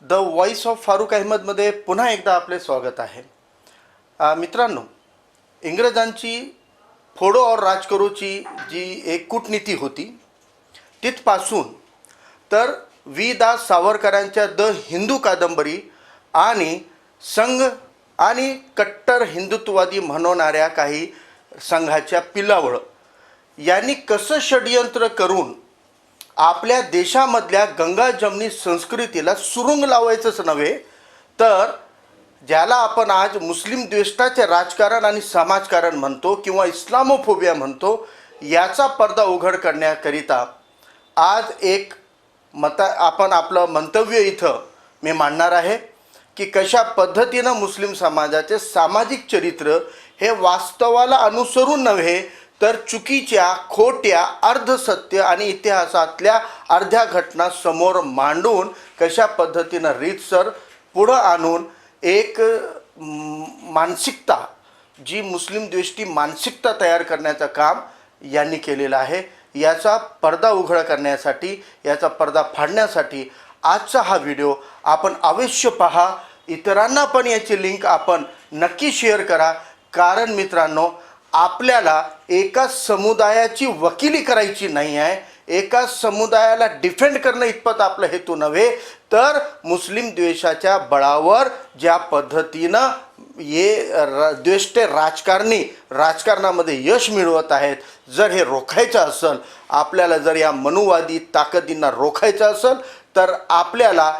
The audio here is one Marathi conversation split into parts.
द वॉइस ऑफ फारूक अहमदमध्ये पुन्हा एकदा आपले स्वागत आहे. मित्रांनो, इंग्रजांची फोडो और राज करोची जी एक कूटनीती होती तिथपासून तर वि दा सावरकरांच्या द हिंदू कादंबरी आणि संघ आणि कट्टर हिंदुत्ववादी म्हणवणाऱ्या काही संघाच्या पिलावळ यांनी कसं षडयंत्र करून आपल्या देशामधल्या गंगा जमनी संस्कृतीला सुरुंग लावायचंच नव्हे तर ज्याला आपण आज मुस्लिम द्वेष्टाचे राजकारण आणि समाजकारण म्हणतो किंवा इस्लामोफोबिया म्हणतो याचा पडदा उघड करण्याकरिता आज एक आपण आपलं मंतव्य इथं मी मांडणार आहे की कशा पद्धतीनं मुस्लिम समाजाचे सामाजिक चरित्र हे वास्तवाला अनुसरून नव्हे तर चुकीच्या खोट्या अर्धसत्य आणि इतिहासातल्या अर्ध्या घटना समोर मांडून कशा पद्धतीनं रीतसर पुढं आणून एक मानसिकता जी मुस्लिम द्वेष्टी मानसिकता तयार करण्याचं काम यांनी केलेलं आहे. याचा पडदा उघड करण्यासाठी, याचा पडदा फाडण्यासाठी आजचा हा व्हिडिओ आपण अवश्य पहा. इतरांना पण याची लिंक आपण नक्की शेअर करा. कारण मित्रांनो, आपल्याला एका समुदायाची वकिली करायची नाही आहे. एका समुदायाला डिफेंड करणं इतपत आपला हेतू नव्हे तर मुस्लिम द्वेषाच्या बळावर ज्या पद्धतीनं द्वेष्टे राजकारणामध्ये यश मिळवत आहेत, जर हे रोखायचं असेल, आपल्याला जर या मनुवादी ताकदींना रोखायचं असेल तर आपल्याला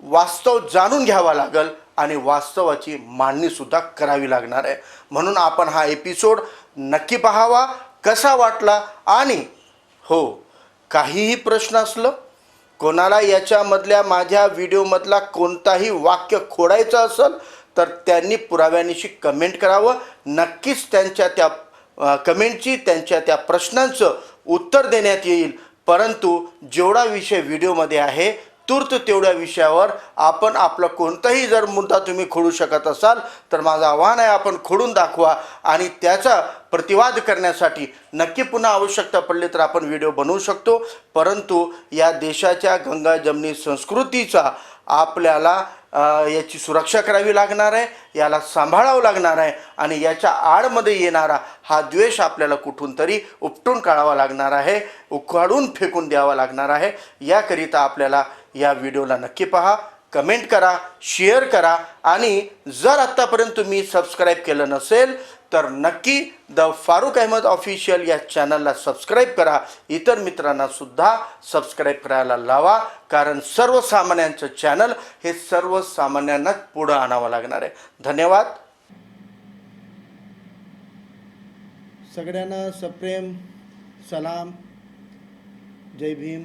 वास्तव जाणून घ्यावा लागेल आणि वास्तवाची मांडणीसुद्धा करावी लागणार आहे. म्हणून आपण हा एपिसोड नक्की पाहावा. कसा वाटला आणि हो, काहीही प्रश्न असलं, कोणाला याच्यामधल्या माझ्या व्हिडिओमधला कोणताही वाक्य खोडायचं असेल तर त्यांनी पुराव्यानिशी कमेंट करावं. नक्कीच त्यांच्या त्या कमेंटची, त्यांच्या त्या प्रश्नांचं उत्तर देण्यात येईल. परंतु जेवढा विषय व्हिडिओमध्ये आहे तूर्त तेवढ्या विषयावर आपण आपलं कोणताही जर मुद्दा तुम्ही खोडू शकत असाल तर माझं आव्हान आहे, आपण खोडून दाखवा आणि त्याचा प्रतिवाद करण्यासाठी नक्की पुन्हा आवश्यकता पडली तर आपण व्हिडिओ बनवू शकतो. परंतु या देशाच्या गंगा जमनी संस्कृतीचा आपल्याला याची सुरक्षा करावी लागणार आहे, याला सांभाळावं लागणार आहे आणि याच्या आडमध्ये येणारा हा द्वेष आपल्याला कुठून तरी उपटून काढावा लागणार आहे, उखाडून फेकून द्यावा लागणार आहे. याकरिता आपल्याला या व्हिडिओला नक्की पहा, कमेंट करा, शेअर करा आणि जर आत्तापर्यंत तुम्ही सबस्क्राईब केलं नसेल तर नक्की द फारूक अहमद ऑफिशियल या चॅनलला सबस्क्राईब करा. इतर मित्रांनासुद्धा सबस्क्राईब करायला लावा. कारण सर्वसामान्यांचं चॅनल हे सर्वसामान्यांनाच पुढं आणावं लागणार आहे. धन्यवाद. सगळ्यांना सप्रेम सलाम, जय भीम,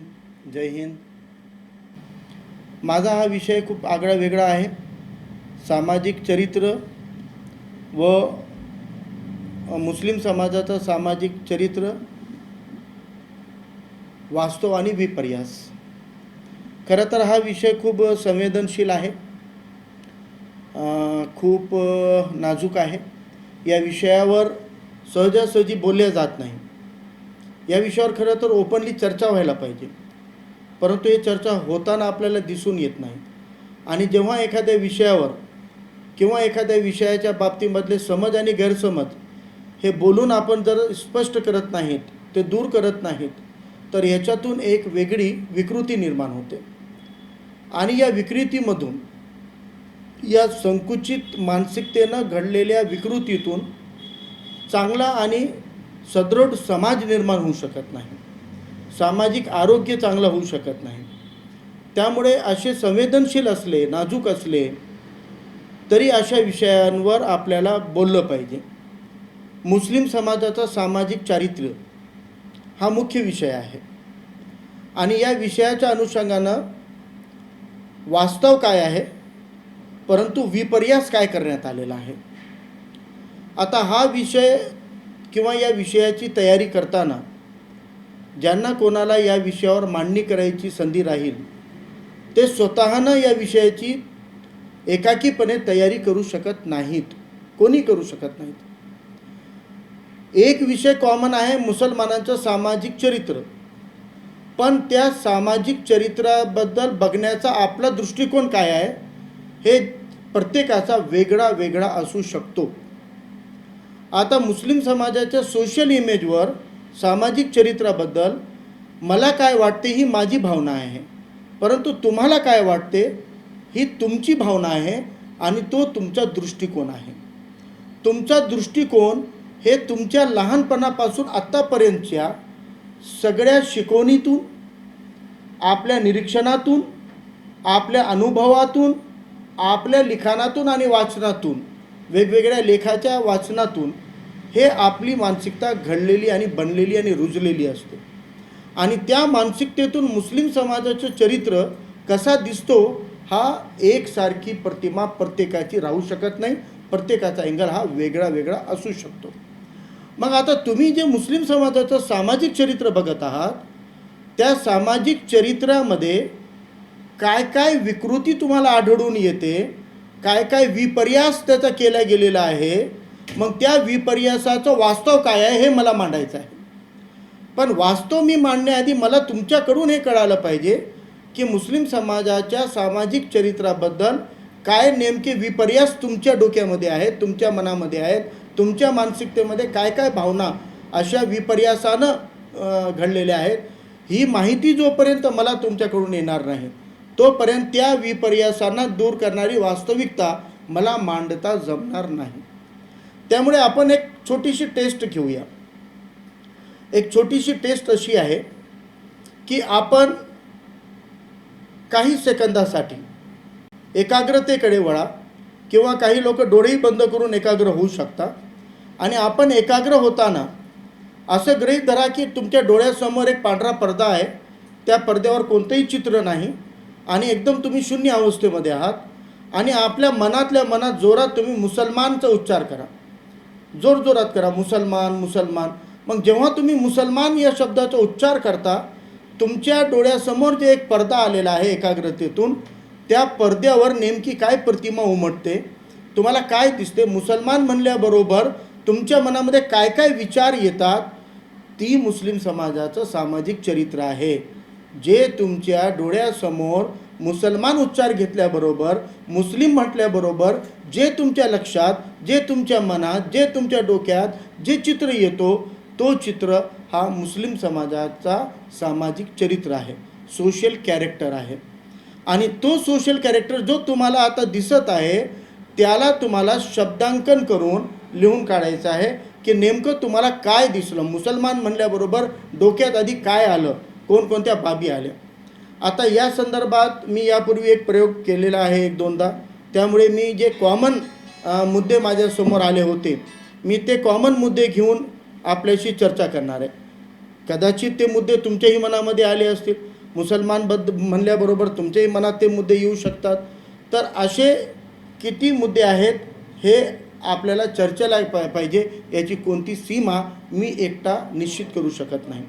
जय हिंद. माझा हा विषय खूप आगळा वेगळा आहे. सामाजिक चरित्र व मुस्लिम समाजाचं सामाजिक चरित्र, वास्तव आणि विपर्यास. खरं तर हा विषय खूप संवेदनशील आहे, खूप नाजूक आहे. या विषयावर सहजासहजी बोलल्या जात नाही. या विषयावर खरं तर ओपनली चर्चा व्हायला पाहिजे, परंतु ही चर्चा होताना आपल्याला दिसून येत नाही. आणि जेव्हा एखाद्या विषयावर किंवा एखाद्या विषयाच्या बाबतीमधले समज आणि गैरसमज हे बोलून आपण जर स्पष्ट करत नाहीत, ते दूर करत नाहीत, तर ह्याच्यातून एक वेगळी विकृती निर्माण होते. आणि या विकृतीमधून, या संकुचित मानसिकतेनं घडलेल्या विकृतीतून चांगला आणि सदृढ समाज निर्माण होऊ शकत नाही, सामाजिक आरोग्य चांगलं होऊ शकत नाही. त्यामुळे असे संवेदनशील असले, नाजूक असले तरी अशा विषयांवर आपल्याला बोललं पाहिजे. मुस्लिम समाजाचा सामाजिक चारित्र्य हा मुख्य विषय आहे आणि या विषयाच्या अनुषंगानं वास्तव काय आहे, परंतु विपर्यास काय करण्यात आलेला आहे. आता हा विषय किंवा या विषयाची तयारी करताना ज्यांना कोणाला या विषयावर मांडणी करायची संधी राहील ते स्वतःनं या विषयाची एकाकीपणे तयारी करू शकत नाहीत, कोणी करू शकत नाहीत. एक विषय कॉमन आहे, मुसलमानांचं सामाजिक चरित्र. पण त्या सामाजिक चरित्राबद्दल बघण्याचा आपला दृष्टिकोन काय आहे हे प्रत्येकाचा वेगळा वेगळा असू शकतो. आता मुस्लिम समाजाच्या सोशल इमेजवर सामाजिक चरित्राबद्दल मला काय वाटते ही माझी भावना आहे, परंतु तुम्हाला काय वाटते ही तुमची भावना आहे आणि तो तुमचा दृष्टिकोन आहे. तुमचा दृष्टिकोन हे तुमच्या लहानपणापासून आत्तापर्यंतच्या सगळ्या शिकवणीतून, आपल्या निरीक्षणातून, आपल्या अनुभवातून, आपल्या लिखाणातून आणि वाचनातून, वेगवेगळ्या लेखाच्या वाचनातून हे आपली मानसिकता घडलेली आणि बनलेली आणि रुजलेली असते. आणि त्या मानसिकतेतून मुस्लिम समाजाचं चरित्र कसा दिसतो हा एकसारखी प्रतिमा प्रत्येकाची राहू शकत नाही. प्रत्येकाचा अँगल हा वेगळा वेगळा असू शकतो. मग आता तुम्ही जे मुस्लिम समाजाचं सामाजिक चरित्र बघत आहात त्या सामाजिक चरित्रामध्ये काय काय विकृती तुम्हाला आढळून येते, काय काय विपर्यास त्याचा केला गेलेला आहे, मग त्या विपर्यासाचं वास्तव काय आहे हे मला मांडायचं आहे. पण वास्तव मी मांडण्याआधी मला तुमच्याकडून हे कळालं पाहिजे की मुस्लिम समाजाच्या सामाजिक चरित्राबद्दल काय नेमके विपर्यास तुमच्या डोक्यामध्ये आहेत, तुमच्या मनामध्ये आहेत, तुमच्या मानसिकतेमध्ये काय काय भावना अशा विपर्यासानं घडलेल्या आहेत. ही माहिती जोपर्यंत मला तुमच्याकडून येणार नाही तोपर्यंत त्या विपर्यासांना दूर करणारी वास्तविकता मला मांडता जमणार नाही. त्यामुळे आपण एक छोटीशी टेस्ट घेऊया. एक छोटीशी टेस्ट अशी आहे की आपण काही सेकंदासाठी एकाग्रतेकडे वळा किंवा काही लोक डोळेही बंद करून एकाग्र होऊ शकतात. आणि आपण एकाग्र होताना असं गृहीत धरा की तुमच्या डोळ्यासमोर एक पांढरा पडदा आहे, त्या पडद्यावर कोणतंही चित्र नाही आणि एकदम तुम्ही शून्य अवस्थेमध्ये आहात. आणि आपल्या मनातल्या मनात जोरात तुम्ही मुसलमानचा उच्चार करा, जोरजोरात करा, मुसलमान मुसलमान. मग जेव्हा तुम्ही मुसलमान या शब्दाचा उच्चार करता तुमच्या डोळ्यासमोर जे एक पडदा आलेला आहे एकाग्रतेतून, त्या पडद्यावर नेमकी काय प्रतिमा उमटते, तुम्हाला काय दिसते, मुसलमान म्हणल्याबरोबर तुमच्या मनामध्ये काय काय विचार येतात, ती मुस्लिम समाजाचं सामाजिक चरित्र आहे. जे तुमच्या डोळ्यासमोर मुसलमान उच्चार घेतल्याबरोबर, मुस्लिम म्हटल्याबरोबर जे तुमच्या लक्षात, जे तुमच्या मनात, जे तुमच्या डोक्यात जे चित्र येतो तो चित्र हा मुस्लिम समाजाचा सामाजिक चरित्र आहे, सोशल कॅरेक्टर आहे. आणि तो सोशल कॅरेक्टर जो तुम्हाला आता दिसत आहे त्याला तुम्हाला शब्दांकन करून लिहून काढायचं आहे की नेमकं तुम्हाला काय दिसलं. मुसलमान म्हणल्याबरोबर डोक्यात आधी काय आलं, कोणकोणत्या बाबी आल्या. आता या संदर्भात मी यापूर्वी एक प्रयोग केलेला आहे एक दोनदा, त्यामुळे मी जे कॉमन मुद्दे माझ्यासमोर आले होते मी ते कॉमन मुद्दे घेऊन आपल्याशी चर्चा करणार आहे. कदाचित ते मुद्दे तुमच्याही मनामध्ये आले असतील, म्हणल्याबरोबर तुमच्याही मनात ते मुद्दे येऊ शकतात. तर असे किती मुद्दे आहेत हे आपल्याला चर्चेला पाहिजे, याची कोणती सीमा मी एकटा निश्चित करू शकत नाही.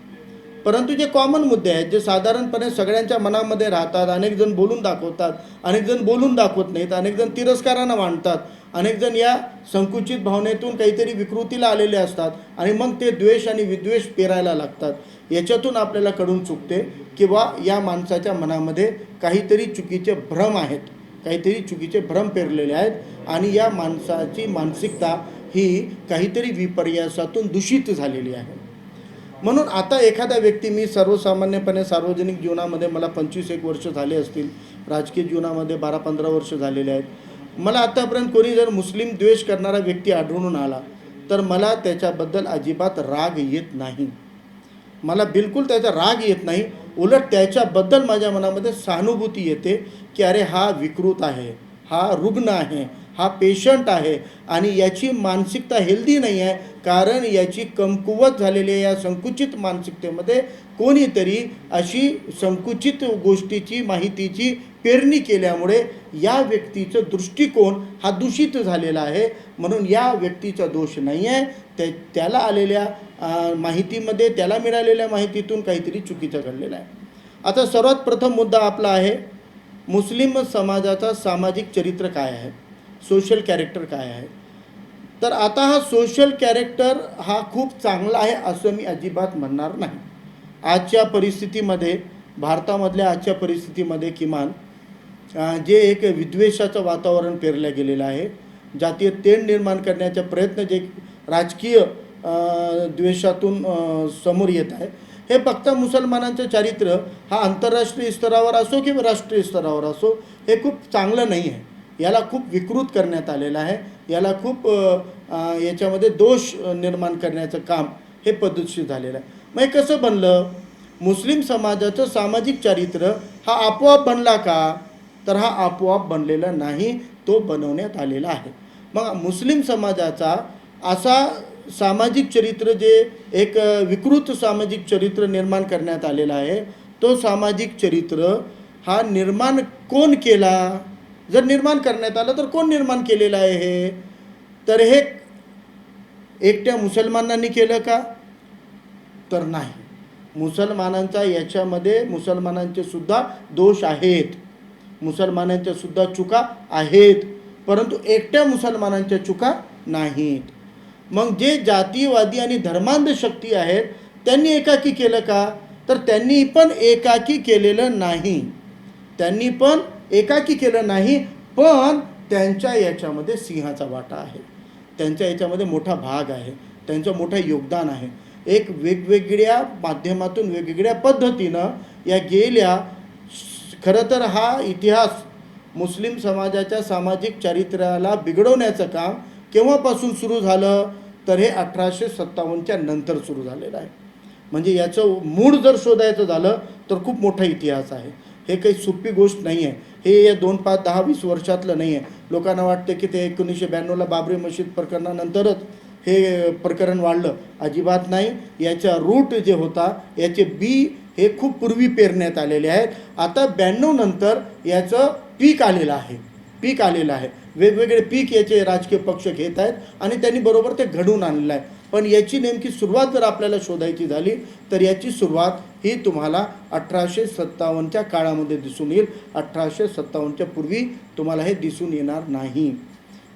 परंतु जे कॉमन मुद्दे आहेत, जे साधारणपणे सगळ्यांच्या मनामध्ये राहतात, अनेक जण बोलून दाखवतात, अनेक जण बोलून दाखवत नाहीत, अनेक जण तिरस्कारानं मांडतात, अनेक जण या संकुचित भावनेतून काहीतरी विकृतीला आलेले असतात आणि मग ते द्वेष आणि विद्वेष पेरायला लागतात. याच्यातून आपल्याला कळून चुकते किंवा या माणसाच्या मनामध्ये काहीतरी चुकीचे भ्रम आहेत, काहीतरी चुकीचे भ्रम पेरलेले आहेत आणि या माणसाची मानसिकता ही काहीतरी विपर्यासातून दूषित झालेली आहे. म्हणून आता एखादा व्यक्ती, मी सर्वसामान्यपणे सार्वजनिक जीवनामध्ये मला 25-1 वर्ष झाले असतील, राजकीय जीवनामध्ये 12-15 वर्ष झालेले आहेत. मला आत्तापर्यंत कोणी जर मुस्लिम द्वेष करणारा व्यक्ती आढळून आला तर मला त्याच्याबद्दल अजिबात राग येत नाही, मला बिलकुल त्याचा राग येत नाही. उलट त्याच्याबद्दल माझ्या मनामध्ये सहानुभूती येते की अरे हा विकृत आहे, हा रुग्ण आहे, हा पेशंट आहे आणि याची मानसिकता हेल्दी नाही आहे. कारण याची कमकुवत झालेली या संकुचित मानसिकतेमध्ये कोणीतरी अशी संकुचित गोष्टीची, माहितीची पेरणी केल्यामुळे या व्यक्तीचं दृष्टिकोन हा दूषित झालेला आहे. म्हणून या व्यक्तीचा दोष नाही आहे, त्याला आलेल्या माहितीमध्ये, त्याला मिळालेल्या माहितीतून काहीतरी चुकीचं घडलेलं आहे. आता सर्वात प्रथम मुद्दा आपला आहे मुस्लिम समाजाचा सामाजिक चरित्र काय आहे, सोशल कॅरेक्टर काय आहे. तर आता हा सोशल कॅरेक्टर हा खूप चांगला आहे असं मी अजिबात म्हणणार नाही. आजच्या परिस्थितीमध्ये, भारतामधल्या आजच्या परिस्थितीमध्ये किमान जे एक विद्वेषाचं वातावरण पेरलं गेलेलं आहे, जातीय तेढ निर्माण करण्याचा प्रयत्न जे राजकीय द्वेषातून समोर येत आहे, हे फक्त मुसलमानांचं चारित्र्य हा आंतरराष्ट्रीय स्तरावर असो किंवा राष्ट्रीय स्तरावर असो, हे खूप चांगलं नाही आहे. याला खूप विकृत करण्यात आलेलं आहे. याला खूप याच्यामध्ये दोष निर्माण करण्याचं काम हे पद्धतशीर झालेलं आहे. मग हे कसं बनलं? मुस्लिम समाजाचं सामाजिक चारित्र्य हा आपोआप बनला का? तर हा आपोआप बनलेला नाही, तो बनवण्यात आलेला आहे. मग मुस्लिम समाजाचा असा सामाजिक चरित्र जे एक विकृत सामाजिक चरित्र निर्माण करण्यात आलेला आहे, तो सामाजिक चरित्र हा निर्माण कोण केला? जर निर्माण करण्यात आलं तर कोण निर्माण केलेलं आहे हे? तर हे एकट्या मुसलमानांनी केलं का? तर नाही. मुसलमानांचा याच्यामध्ये मुसलमानांचे सुद्धा दोष आहेत, मुसलमानांच्या सुद्धा चुका आहेत, परंतु एकट्या मुसलमानांच्या चुका नाहीत. मग जे जातीयवादी आणि धर्मांध शक्ती आहेत त्यांनी एकाकी केलं का? तर त्यांनी पण एकाकी केलेलं नाही. त्यांनी पण एकाकी केलं नाही, पण त्यांच्या याच्यामध्ये सिंहाचा वाटा आहे, त्यांच्या याच्यामध्ये मोठा भाग आहे, त्यांचं मोठं योगदान आहे. एक वेगवेगळ्या माध्यमातून वेगवेगळ्या पद्धतीनं या गेल्या, खरं तर हा इतिहास मुस्लिम समाजाच्या सामाजिक चारित्र्याला बिघडवण्याचं काम केव्हापासून सुरू झालं? तर हे 1857च्या नंतर सुरू झालेलं आहे. म्हणजे याचं मूळ जर शोधायचं झालं तर खूप मोठा इतिहास आहे. हे काही सोपी गोष्ट नाही आहे. हे या 2, 5, 10, 20 वर्षातलं नाही आहे. लोकांना वाटते की ते 1992ला बाबरी मशीद प्रकरणानंतरच हे प्रकरण वाढलं. अजिबात नाही. याचा रूट जे होता, याचे बी हे खूप पूर्वी पेरण्यात आलेले आहेत. आता 92 नंतर याचं पीक आलेलं आहे. वेगवेगळे पीक याचे राजकीय पक्ष घेत आहेत आणि त्यांनी बरोबर ते घडवून आणलेलं आहे. पण याची नेमकी सुरुवात जर आपल्याला शोधायची झाली तर याची सुरुवात ही तुम्हाला 1857च्या काळामध्ये दिसून येईल. 1857च्या पूर्वी तुम्हाला हे दिसून येणार नाही.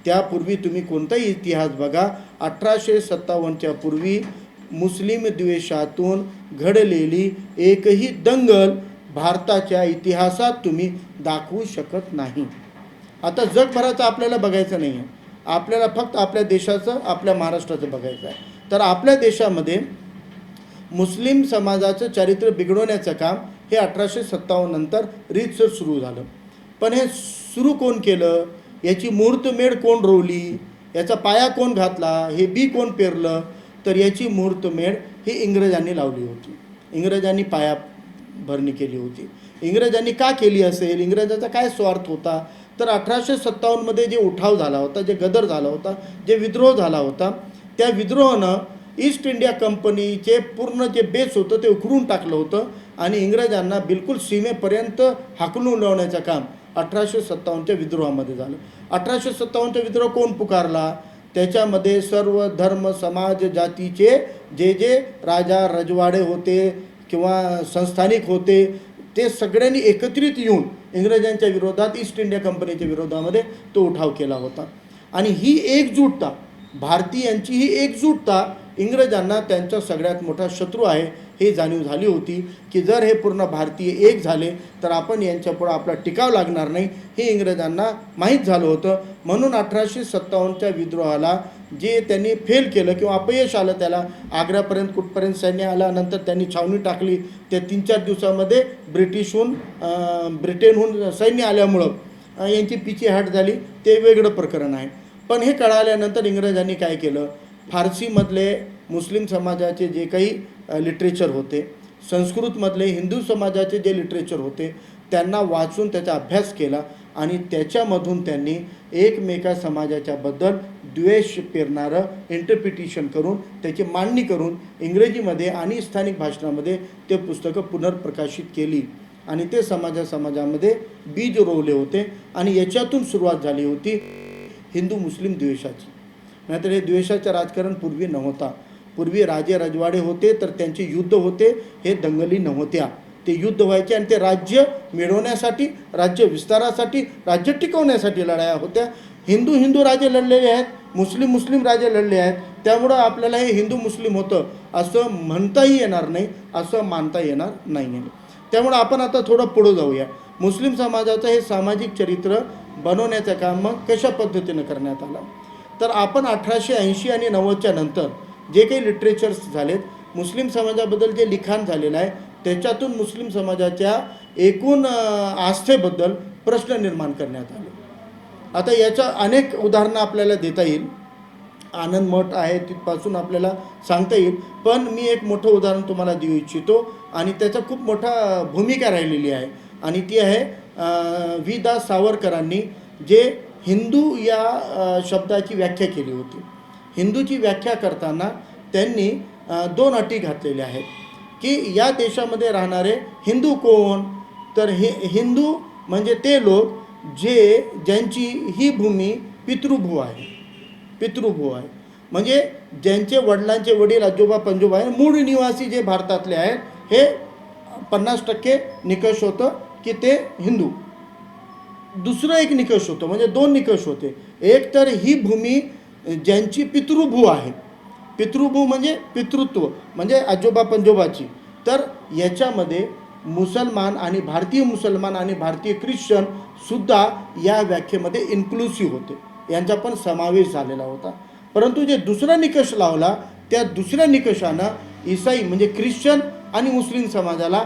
त्यापूर्वी तुम्ही कोणताही इतिहास बघा, 1857च्या पूर्वी मुस्लिम द्वेषातून घडलेली एकही दंगल भारताच्या इतिहासात तुम्ही दाखवू शकत नाही. आता जगभराचं आपल्याला बघायचं नाही आहे, आपल्याला फक्त आपल्या देशाचं, आपल्या महाराष्ट्राचं बघायचं आहे. तर आपल्या देशामध्ये मुस्लिम समाजाचं चारित्र्य बिघडवण्याचं काम हे 1857 नंतर रीतसर सुरू झालं. पण हे सुरू कोण केलं? याची मुहूर्तमेढ कोण रोवली? याचा पाया कोण घातला? हे बी कोण पेरलं? तर याची मुहूर्तमेढ ही इंग्रजांनी लावली होती. इंग्रजांनी पाया भरणी केली होती. इंग्रजांनी का केली असेल? इंग्रजांचा काय स्वार्थ होता? तर 1857मध्ये जे उठाव झाला होता, जे गदर झाला होता, जे विद्रोह झाला होता, त्या विद्रोहानं ईस्ट इंडिया कंपनीचे पूर्ण जे बेस होतं ते उखडून टाकलं होतं आणि इंग्रजांना बिलकुल सीमेपर्यंत हाकलून लावण्याचं काम 1857च्या विद्रोहामध्ये झालं. 1857चा विद्रोह कोण पुकारला? त्याच्यामध्ये सर्व धर्म समाज जातीचे जे राजा रजवाडे होते किंवा संस्थानिक होते, ते सगळ्यांनी एकत्रित येऊन इंग्रजांच्या विरोधात, ईस्ट इंडिया कंपनीच्या विरोधामध्ये तो उठाव केला होता. आणि ही एकजूटता, भारतीयांची ही एकजूटता इंग्रजांना त्यांचा सगळ्यात मोठा शत्रू आहे हे जाणीव झाली होती की जर हे पूर्ण भारतीय एक झाले तर आपण यांच्यापुढं आपला टिकाव लागणार नाही, हे इंग्रजांना माहीत झालं होतं. म्हणून 1857च्या विद्रोहाला जे त्यांनी फेल केलं किंवा अपयश आलं, त्याला आग्र्यापर्यंत कुठपर्यंत सैन्य आल्यानंतर त्यांनी छावणी टाकली. त्या 3-4 दिवसामध्ये ब्रिटनहून सैन्य आल्यामुळं यांची पिछेहाट झाली. ते वेगळं प्रकरण आहे. पण हे कळाल्यानंतर इंग्रजांनी काय केलं? फारसीमधले मुस्लिम समाजाचे जे काही लिटरेचर होते, संस्कृतमधले हिंदू समाजाचे जे लिटरेचर होते, त्यांना वाचून त्याचा अभ्यास केला आणि त्याच्यामधून त्यांनी एकमेका समाजाच्याबद्दल द्वेष पेरणारं इंटरप्रिटेशन करून, त्याची मांडणी करून इंग्रजीमध्ये आणि स्थानिक भाषणामध्ये ते पुस्तकं पुनर्प्रकाशित केली आणि ते समाजामध्ये बीज रोवले होते. आणि याच्यातून सुरुवात झाली होती हिंदू मुस्लिम द्वेषाची. नाहीतर हे द्वेषाचं राजकारण पूर्वी नव्हता. पूर्वी राजे रजवाडे होते तर त्यांचे युद्ध होते, हे दंगली नव्हत्या. ते युद्ध व्हायचे आणि ते राज्य मिळवण्यासाठी, राज्य विस्तारासाठी, राज्य टिकवण्यासाठी लढाया होत्या. हिंदू हिंदू राजे लढलेले आहेत, मुस्लिम मुस्लिम राजे लढले आहेत, त्यामुळं आपल्याला हे हिंदू मुस्लिम होतं असं म्हणताही येणार नाही, असं मानता येणार नाही आहे. त्यामुळं आपण आता थोडं पुढं जाऊया. मुस्लिम समाजाचं हे सामाजिक चरित्र बनवण्याचं काम मग कशा पद्धतीनं करण्यात आलं. तर आपण 1880 आणि 90च्या नंतर जे काही लिटरेचर्स झालेत, मुस्लिम समाजाबद्दल जे लिखाण झालेलं आहे, त्याच्यातून मुस्लिम समाजाच्या एकूण आस्थेबद्दल प्रश्न निर्माण करण्यात आले. आता याच्या अनेक उदाहरणं आपल्याला देता येईल. आनंद मठ आहे, तिथपासून आपल्याला सांगता येईल. पण मी एक मोठं उदाहरण तुम्हाला देऊ इच्छितो आणि त्याचा खूप मोठा भूमिका राहिलेली आहे आणि ती आहे वि दा सावरकरांनी जे हिंदू या शब्दाची व्याख्या केली होती. हिंदूची व्याख्या करताना त्यांनी 2 अटी घातलेल्या आहेत की या देशामध्ये राहणारे हिंदू कोण, तर हिंदू म्हणजे ते लोक ज्यांची ही भूमी पितृभू आहे. पितृभू आहे म्हणजे ज्यांचे वडिलांचे वडील आजोबा पंजोबा आहे, मूळ निवासी जे भारतातले आहेत, हे 50% निकष होतं की ते हिंदू. दुसरं एक निकष होतं, म्हणजे 2 निकष होते. एक तर ही भूमी ज्यांची पितृभू आहे, पितृभू म्हणजे पितृत्व म्हणजे आजोबा पंजोबाची, तर याच्यामध्ये मुसलमान आणि भारतीय मुसलमान आणि भारतीय ख्रिश्चन सुद्धा या व्याख्येमध्ये इन्क्लुसिव्ह होते, यांचा पण समावेश झालेला होता. परंतु जे दुसरा निकष लावला, त्या दुसऱ्या निकषानं ईसाई म्हणजे ख्रिश्चन आणि मुस्लिम समाजाला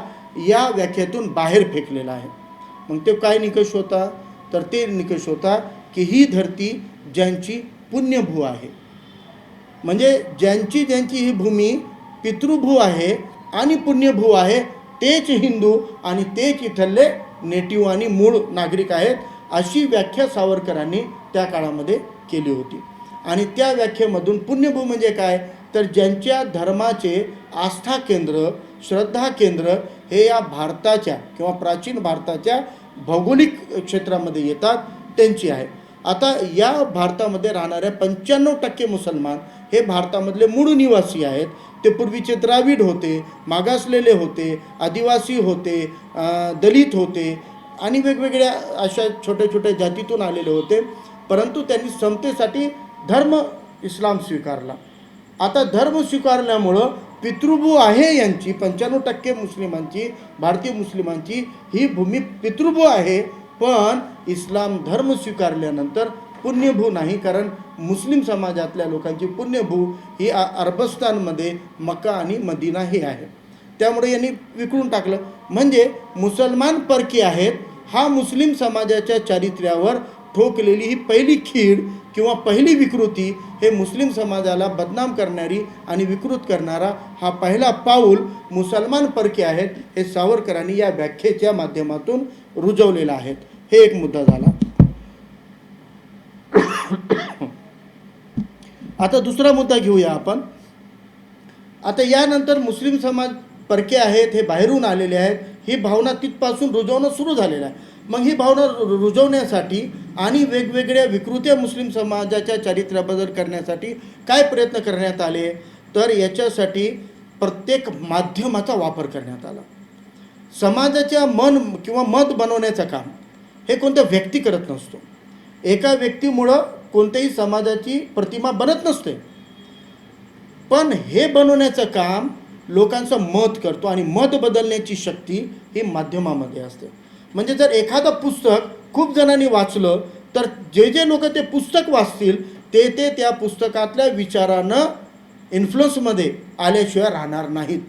या व्याख्येतून बाहेर फेकलेला आहे. मग ते काय निकष होता, तर ते निकष होता की ही धरती ज्यांची पुण्यभू आहे, म्हणजे ज्यांची ही भूमी पितृभू आहे आणि पुण्यभू आहे, तेच हिंदू आणि तेच इथले नेटिव्ह आणि मूळ नागरिक आहेत, अशी व्याख्या सावरकरांनी त्या काळामध्ये केली होती. आणि त्या व्याख्येमधून पुण्यभू म्हणजे काय, तर ज्यांच्या धर्माचे आस्था केंद्र श्रद्धा केंद्र हे या भारताच्या किंवा प्राचीन भारताच्या भौगोलिक क्षेत्रामध्ये येतात, त्यांची आहे. आता या भारतामध्ये राहणाऱ्या 95% मुसलमान हे भारतामधले मूळ निवासी आहेत. ते पूर्वीचे द्राविड होते, मागासलेले होते, आदिवासी होते, दलित होते आणि वेगवेगळ्या अशा छोट्या छोट्या जातीतून आलेले होते. परंतु त्यांनी समतेसाठी धर्म इस्लाम स्वीकारला. आता धर्म स्वीकारल्यामुळं पितृभू आहे यांची 95% मुस्लिमांची, भारतीय मुस्लिमांची ही भूमी पितृभू आहे, पण इस्लाम धर्म स्वीकारल्यानंतर पुण्यभू नाही, कारण मुस्लिम समाजातल्या लोकांची पुण्यभू ही अरबस्तानमध्ये मक्का आणि मदिना ही आहे. त्यामुळे यांनी विकळून टाकलं. म्हणजे मुसलमान परकी आहेत, हा मुस्लिम समाजाच्या चारित्र्यावर ठोकलेली ही पहिली कीड किंवा पहिली विकृती, हे मुस्लिम समाजाला बदनाम करणारी आणि विकृत करणारा हा पहिला पाऊल मुसलमान परके आहेत, हे सावरकरांनी या व्याख्येच्या माध्यमातून रुजवलेलं आहे. हे एक मुद्दा झाला. आता दुसरा मुद्दा घेऊया आपण. आता यानंतर मुस्लिम समाज परके आहेत, हे बाहेरून आलेले आहेत, ही भावना तिथपासून रुजवणं सुरू झालेलं आहे. मग ही भावना रुजवण्यासाठी आणि वेगवेगळ्या विकृत्या मुस्लिम समाजाच्या चारित्र्याबद्दल करण्यासाठी काय प्रयत्न करण्यात आले, तर याच्यासाठी प्रत्येक माध्यमाचा वापर करण्यात आला. समाजाच्या मन किंवा मत बनवण्याचं काम हे कोणत्या व्यक्ती करत नसतो. एका व्यक्तीमुळं कोणत्याही समाजाची प्रतिमा बनत नसते, पण हे बनवण्याचं काम लोकांचं मत करतो आणि मत बदलण्याची शक्ती ही माध्यमामध्ये असते. म्हणजे जर एखादं पुस्तक खूप जणांनी वाचलं, तर जे लोक ते पुस्तक वाचतील ते त्या पुस्तकातल्या विचारानं इन्फ्लुअन्समध्ये आल्याशिवाय राहणार नाहीत.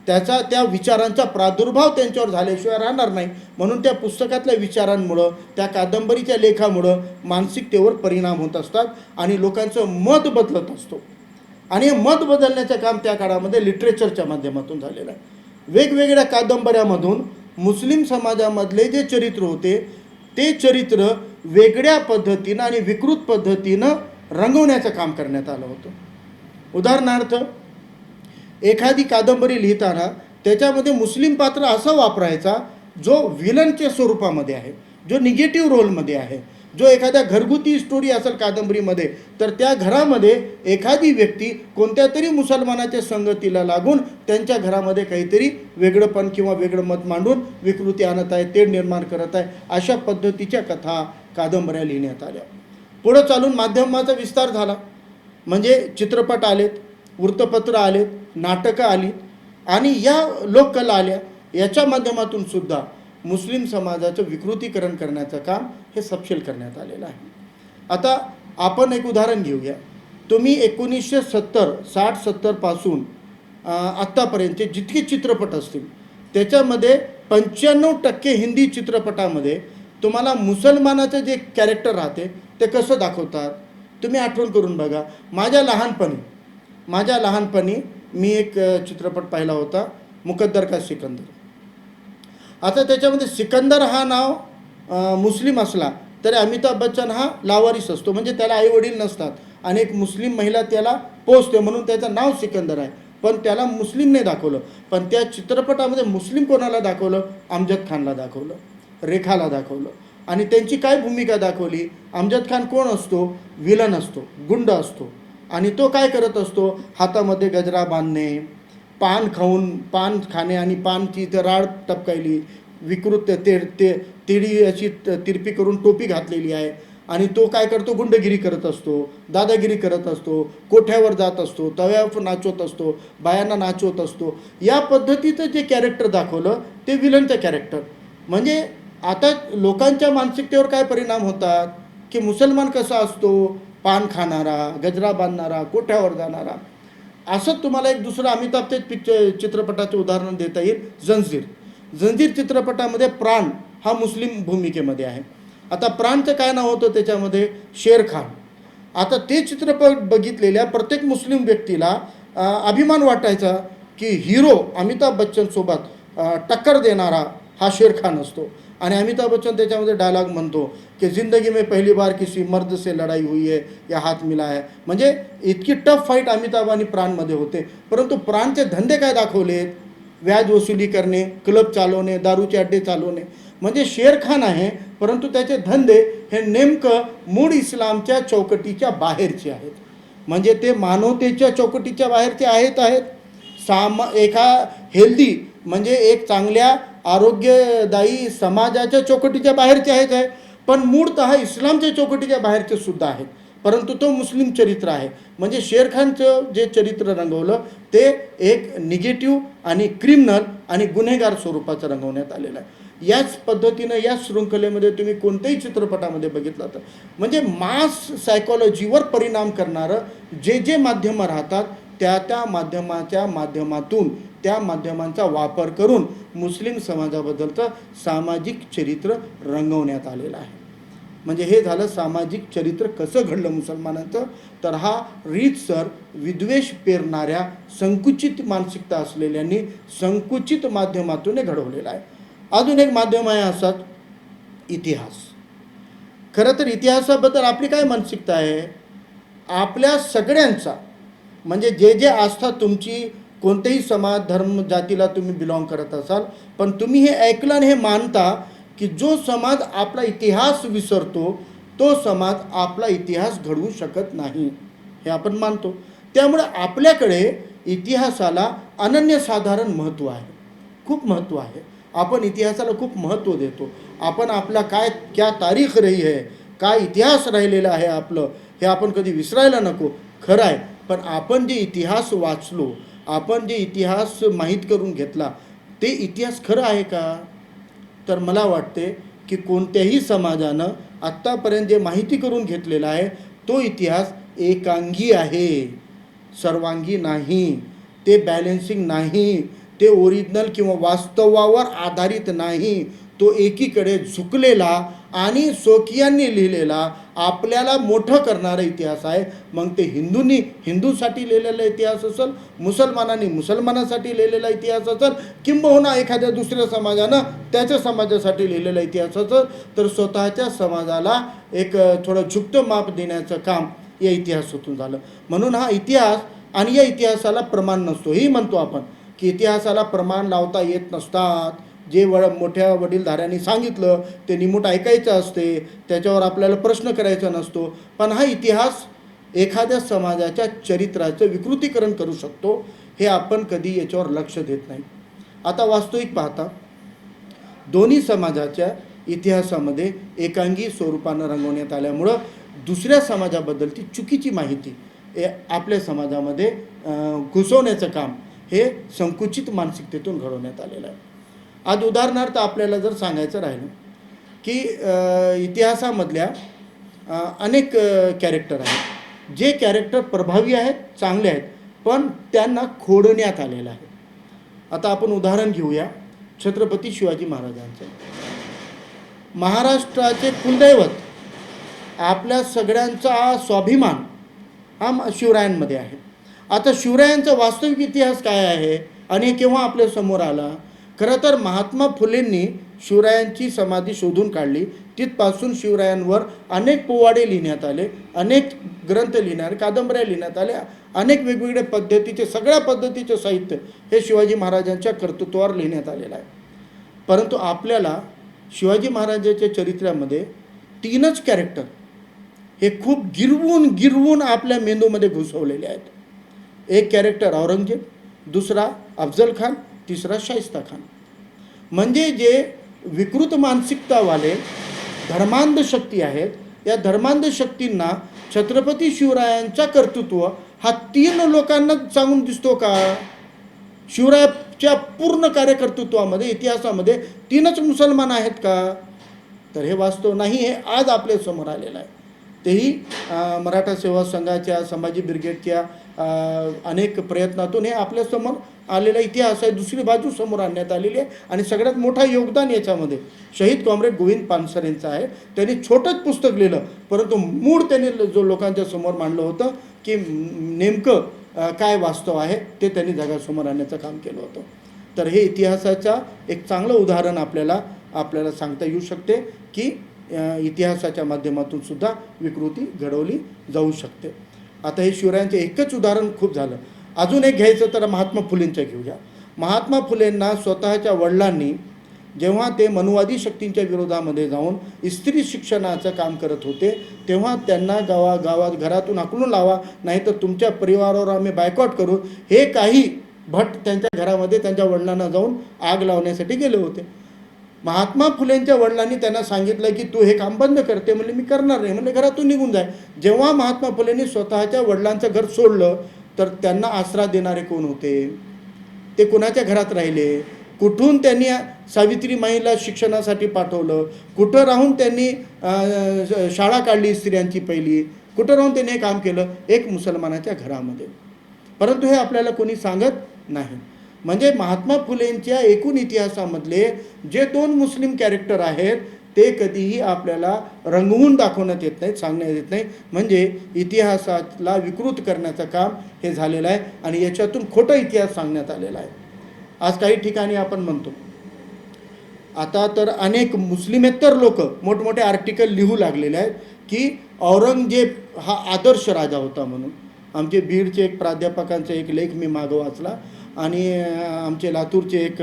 त्या विचारांचा प्रादुर्भाव त्यांच्यावर झाल्याशिवाय राहणार नाही. म्हणून त्या पुस्तकातल्या विचारांमुळं, त्या कादंबरीच्या लेखामुळं मानसिकतेवर परिणाम होत असतात आणि लोकांचं मत बदलत असतो. आणि हे मत बदलण्याचं काम त्या काळामध्ये लिटरेचरच्या माध्यमातून झालेलं आहे. वेगवेगळ्या कादंबऱ्यामधून मुस्लिम समाजामधले जे चरित्र होते, ते चरित्र वेगळ्या पद्धतीनं आणि विकृत पद्धतीनं रंगवण्याचं काम करण्यात आलं होतं. उदाहरणार्थ, एखादी कादंबरी लिहिताना त्याच्यामध्ये मुस्लिम पात्र असा वापरायचा जो विलनच्या स्वरूपामध्ये आहे, जो निगेटिव्ह रोलमध्ये आहे. जो एखाद्या घरगुती स्टोरी असेल कादंबरीमध्ये, तर त्या घरामध्ये एखादी व्यक्ती कोणत्या तरी मुसलमानाच्या संगतीला लागून त्यांच्या घरामध्ये काहीतरी वेगळंपण किंवा वेगळं मत मांडून विकृती आणत आहे, तेढ निर्माण करत आहे, अशा पद्धतीच्या कथा कादंबऱ्या लिहिण्यात आल्या. पुढं चालून माध्यमाचा विस्तार झाला, म्हणजे चित्रपट आलेत, वृत्तपत्र आलेत, नाटकं आलीत आणि या लोककला आल्या. याच्या माध्यमातून सुद्धा मुस्लिम समाजाचं विकृतीकरण करण्याचं काम हे सपशेल करण्यात आलेलं आहे. आता आपण एक उदाहरण घेऊया. तुम्ही 1970, 60, 70 पासून आत्तापर्यंतचे जितके चित्रपट असतील त्याच्यामध्ये 95% हिंदी चित्रपटामध्ये तुम्हाला मुसलमानाचं जे कॅरेक्टर राहते ते कसं दाखवतात. तुम्ही आठवण करून बघा. माझ्या लहानपणी मी एक चित्रपट पाहिला होता, मुकद्दर का सिकंदर. आता त्याच्यामध्ये सिकंदर हा नाव मुस्लिम असला तरी अमिताभ बच्चन हा लावारिस असतो, म्हणजे त्याला आईवडील नसतात आणि एक मुस्लिम महिला त्याला पोसते म्हणून त्याचं नाव सिकंदर आहे, पण त्याला मुस्लिम नाही दाखवलं. पण त्या चित्रपटामध्ये मुस्लिम कोणाला दाखवलं? अमजद खानला दाखवलं, रेखाला दाखवलं. आणि त्यांची काय भूमिका दाखवली? अमजद खान कोण असतो? विलन असतो, गुंड असतो. आणि तो काय करत असतो? हातामध्ये गजरा बांधणे, पान खाणे आणि पानची इथं राळ टपकायली, विकृत तिडी अशी तिरपी करून टोपी घातलेली आहे. आणि तो काय करतो? गुंडगिरी करत असतो, दादागिरी करत असतो, कोठ्यावर जात असतो, तव्यावर नाचवत असतो, बायांना नाचवत असतो. या पद्धतीचं जे कॅरेक्टर दाखवलं ते विलनचं कॅरेक्टर. म्हणजे आता लोकांच्या मानसिकतेवर काय परिणाम होतात की मुसलमान कसा असतो? पान खाणारा, गजरा बांधणारा, कोठ्यावर जाणारा. असं तुम्हाला एक दुसरं अमिताभचे चित्रपटाचे उदाहरण देता येईल, जंजीर चित्रपटामध्ये प्राण हा मुस्लिम भूमिकेमध्ये आहे. आता प्राणचं काय नाव होतं त्याच्यामध्ये? शेर खान. आता ते चित्रपट बघितलेल्या प्रत्येक मुस्लिम व्यक्तीला अभिमान वाटायचा की हिरो अमिताभ बच्चनसोबत टक्कर देणारा हा शेर खान असतो. आणि अमिताभ बच्चन त्याच्यामध्ये डायलॉग म्हणतो की जिंदगी में पहली बार किसी मर्द से लड़ाई हुई है या हाथ मिला है. म्हणजे इतकी टफ फाईट अमिताभ आणि प्राणमध्ये होते. परंतु प्राणचे धंदे काय दाखवलेत? व्याज वसुली करणे, क्लब चालवणे, दारूचे अड्डे चालवणे. म्हणजे शेर खान आहे परंतु त्याचे धंदे हे नेमकं मूळ इस्लामच्या चौकटीच्या बाहेरचे आहेत. म्हणजे ते मानवतेच्या चौकटीच्या बाहेरचे आहेत. एका हेल्दी म्हणजे एक चांगल्या आरोग्यदायी समाजाच्या चौकटीच्या बाहेरचे आहेत पण मूळतः इस्लामच्या चौकटीच्या बाहेरचे सुद्धा आहेत. परंतु तो मुस्लिम चरित्र आहे. म्हणजे शेर खानचं जे चरित्र रंगवलं ते एक निगेटिव्ह आणि क्रिमिनल आणि गुन्हेगार स्वरूपाचं रंगवण्यात आलेलं आहे. याच पद्धतीनं या शृंखलेमध्ये तुम्ही कोणत्याही चित्रपटामध्ये बघितलं तर म्हणजे मास सायकॉलॉजीवर परिणाम करणारं जे माध्यमं राहतात त्या माध्यमातून त्या माध्यमांचा वापर करून मुस्लिम समाजाबद्दलचं सामाजिक चरित्र रंगवण्यात आलेलं आहे. म्हणजे हे झालं सामाजिक चरित्र कसं घडलं मुसलमानांचं. तर हा रीतसर विद्वेष पेरणाऱ्या संकुचित मानसिकता असलेल्यांनी संकुचित माध्यमातून घडवलेला आहे. अजून एक माध्यम आहे असाच इतिहास. खरं तर इतिहासाबद्दल आपली काय मानसिकता आहे? आपल्या सगळ्यांचा म्हणजे जे आस्था तुमची कोणतेही समाज धर्म जातीला तुम्ही बिलॉंग करत असाल पण तुम्ही हे ऐकलं आणि हे मानता की जो समाज आपला इतिहास विसरतो तो समाज आपला इतिहास घडवू शकत नाही हे आपण मानतो. त्यामुळे आपल्याकडे इतिहासाला अनन्यसाधारण महत्त्व आहे, खूप महत्त्व आहे. आपण इतिहासाला खूप महत्त्व देतो. आपण आपला क्या तारीख रही है, काय इतिहास राहिलेला आहे आपलं हे आपण कधी विसरायला नको. खरं आहे. पण आपण जे इतिहास वाचलो, आपण जे इतिहास माहीत करून घेतला ते इतिहास खरं आहे का? तर मला वाटते की कोणत्याही समाजानं आत्तापर्यंत जे माहिती करून घेतलेला आहे तो इतिहास एकांगी आहे, सर्वांगी नाही. ते बॅलेन्सिंग नाही, ते ओरिजिनल किंवा वास्तवावर आधारित नाही. तो एकीकडे झुकलेला आणि स्वकीयांनी लिहिलेला आपल्याला मोठं करणारा इतिहास आहे. मग ते हिंदूसाठी लिहिलेला इतिहास असेल, मुसलमानांनी मुसलमानासाठी लिहिलेला इतिहास असेल, किंबहुना एखाद्या दुसऱ्या समाजानं त्याच्या समाजासाठी लिहिलेला इतिहास असेल, तर स्वतःच्या समाजाला एक थोडं झुकतं माप देण्याचं काम या इतिहासातून झालं. म्हणून हा इतिहास आणि या इतिहासाला प्रमाण नसतो. हेही म्हणतो आपण की इतिहासाला प्रमाण लावता येत नसतात. जे मोठ्या वडीलधाऱ्यांनी सांगितलं ते निमूट ऐकायचं असते, त्याच्यावर आपल्याला प्रश्न करायचा नसतो. पण हा इतिहास एखाद्या समाजाच्या चरित्राचं विकृतीकरण करू शकतो हे आपण कधी याच्यावर लक्ष देत नाही. आता वास्तविक पाहता दोन्ही समाजाच्या इतिहासामध्ये एकांगी स्वरूपानं रंगवण्यात आल्यामुळं दुसऱ्या समाजाबद्दलची चुकीची माहिती हे आपल्या समाजामध्ये घुसवण्याचं काम हे संकुचित मानसिकतेतून घडवण्यात आलेलं आहे. आज उदाहरणार्थ आपल्याला जर सांगायचं राहिलं की इतिहासामधल्या अनेक कॅरेक्टर आहेत, जे कॅरेक्टर प्रभावी आहेत, चांगले आहेत, पण त्यांना खोडण्यात आलेलं आहे. आता आपण उदाहरण घेऊया छत्रपती शिवाजी महाराजांचं. महाराष्ट्राचे कुलदैवत, आपल्या सगळ्यांचा स्वाभिमान हा शिवरायांमध्ये आहे. आता शिवरायांचा वास्तविक इतिहास काय आहे आणि केव्हा आपल्या समोर आला? खरं तर महात्मा फुलेंनी शिवरायांची समाधी शोधून काढली. तिथपासून शिवरायांवर अनेक पोवाडे लिहिण्यात आले, अनेक ग्रंथ लिहिण्यात, कादंबऱ्या लिहिण्यात आल्या, अनेक वेगवेगळ्या पद्धतीचे, सगळ्या पद्धतीचे साहित्य हे शिवाजी महाराजांच्या कर्तृत्वावर लिहिण्यात आलेलं आहे. परंतु आपल्याला शिवाजी महाराजांच्या चरित्रामध्ये 3च कॅरेक्टर हे खूप गिरवून आपल्या मेंदूमध्ये घुसवलेले आहेत. एक कॅरेक्टर औरंगजेब, दुसरा अफजल खान, तिसरा शाहिस्ता खान. म्हणजे जे विकृत मानसिकतावाले धर्मांध शक्ती आहेत, या धर्मांध शक्तींना छत्रपती शिवरायांचा कर्तृत्व हा 3 लोकांना सांगून दिसतो का? शिवरायाच्या पूर्ण कार्यकर्तृत्वामध्ये, इतिहासामध्ये 3च मुसलमान आहेत का? तर हे वास्तव नाही, हे आज आपल्या समोर आलेलं आहे. तेही मराठा सेवा संघाच्या, संभाजी ब्रिगेडच्या अनेक प्रयत्नातून हे आपल्यासमोर आलेला इतिहास आहे. दुसरी बाजू समोर आणण्यात आलेली आहे आणि सगळ्यात मोठं योगदान याच्यामध्ये शहीद कॉम्रेड गोविंद पानसरेंचं आहे. त्यांनी छोटंच पुस्तक लिहिलं, परंतु मूळ त्यांनी जो लोकांच्या समोर मांडलं होतं की नेमकं काय वास्तव आहे ते त्यांनी जगासमोर आणण्याचं काम केलं होतं. तर हे इतिहासाचा एक चांगलं उदाहरण आपल्याला सांगता येऊ शकते की इतिहासाच्या माध्यमातून सुद्धा विकृती घडवली जाऊ शकते. आता हे शिवरायांचे एकच उदाहरण खूप झालं. अजून एक घ्यायचं तर महात्मा फुलेंचं घेऊया. महात्मा फुलेंना स्वतःच्या वडिलांनी जेव्हा ते मनुवादी शक्तींच्या विरोधामध्ये जाऊन स्त्री शिक्षणाचं काम करत होते, तेव्हा त्यांना गावात घरातून हाकलून लावा, नाही तर तुमच्या परिवारावर आम्ही बायकॉट करू, हे काही भट त्यांच्या घरामध्ये त्यांच्या वडिलांना जाऊन आग लावण्यासाठी गेले होते. महात्मा फुलेंच्या वडिलांनी त्यांना सांगितलं की तू हे काम बंद करते. म्हणले मी करणार नाही. म्हणले घरातून निघून जाय. जेव्हा महात्मा फुलेंनी स्वतःच्या वडिलांचं घर सोडलं तर त्यांना आसरा देणारे कोण होते? ते कुणाच्या घरात राहिले? कुठून त्यांनी सावित्रीमाईला शिक्षणासाठी पाठवलं? कुठं राहून त्यांनी शाळा काढली स्त्रियांची पहिली? कुठं राहून त्यांनी हे काम केलं? एक मुसलमानाच्या घरामध्ये. परंतु हे आपल्याला कोणी सांगत नाही. म्हणजे महात्मा फुलेंच्या एकूण इतिहासामधले जे 2 मुस्लिम कॅरेक्टर आहेत ते कधीही आपल्याला रंगवून दाखवण्यात येत नाहीत, सांगण्यात येत नाही. म्हणजे इतिहासाला विकृत करण्याचं काम हे झालेलं आहे आणि याच्यातून खोटा इतिहास सांगण्यात आलेला आहे. आज काही ठिकाणी आपण म्हणतो, आता तर अनेक मुस्लिमेतर लोक मोठमोठे आर्टिकल लिहू लागलेले आहेत की औरंगजेब हा आदर्श राजा होता म्हणून. आमचे बीडचे एक प्राध्यापकांचा एक लेख मी मागं वाचला आणि आमचे लातूरचे एक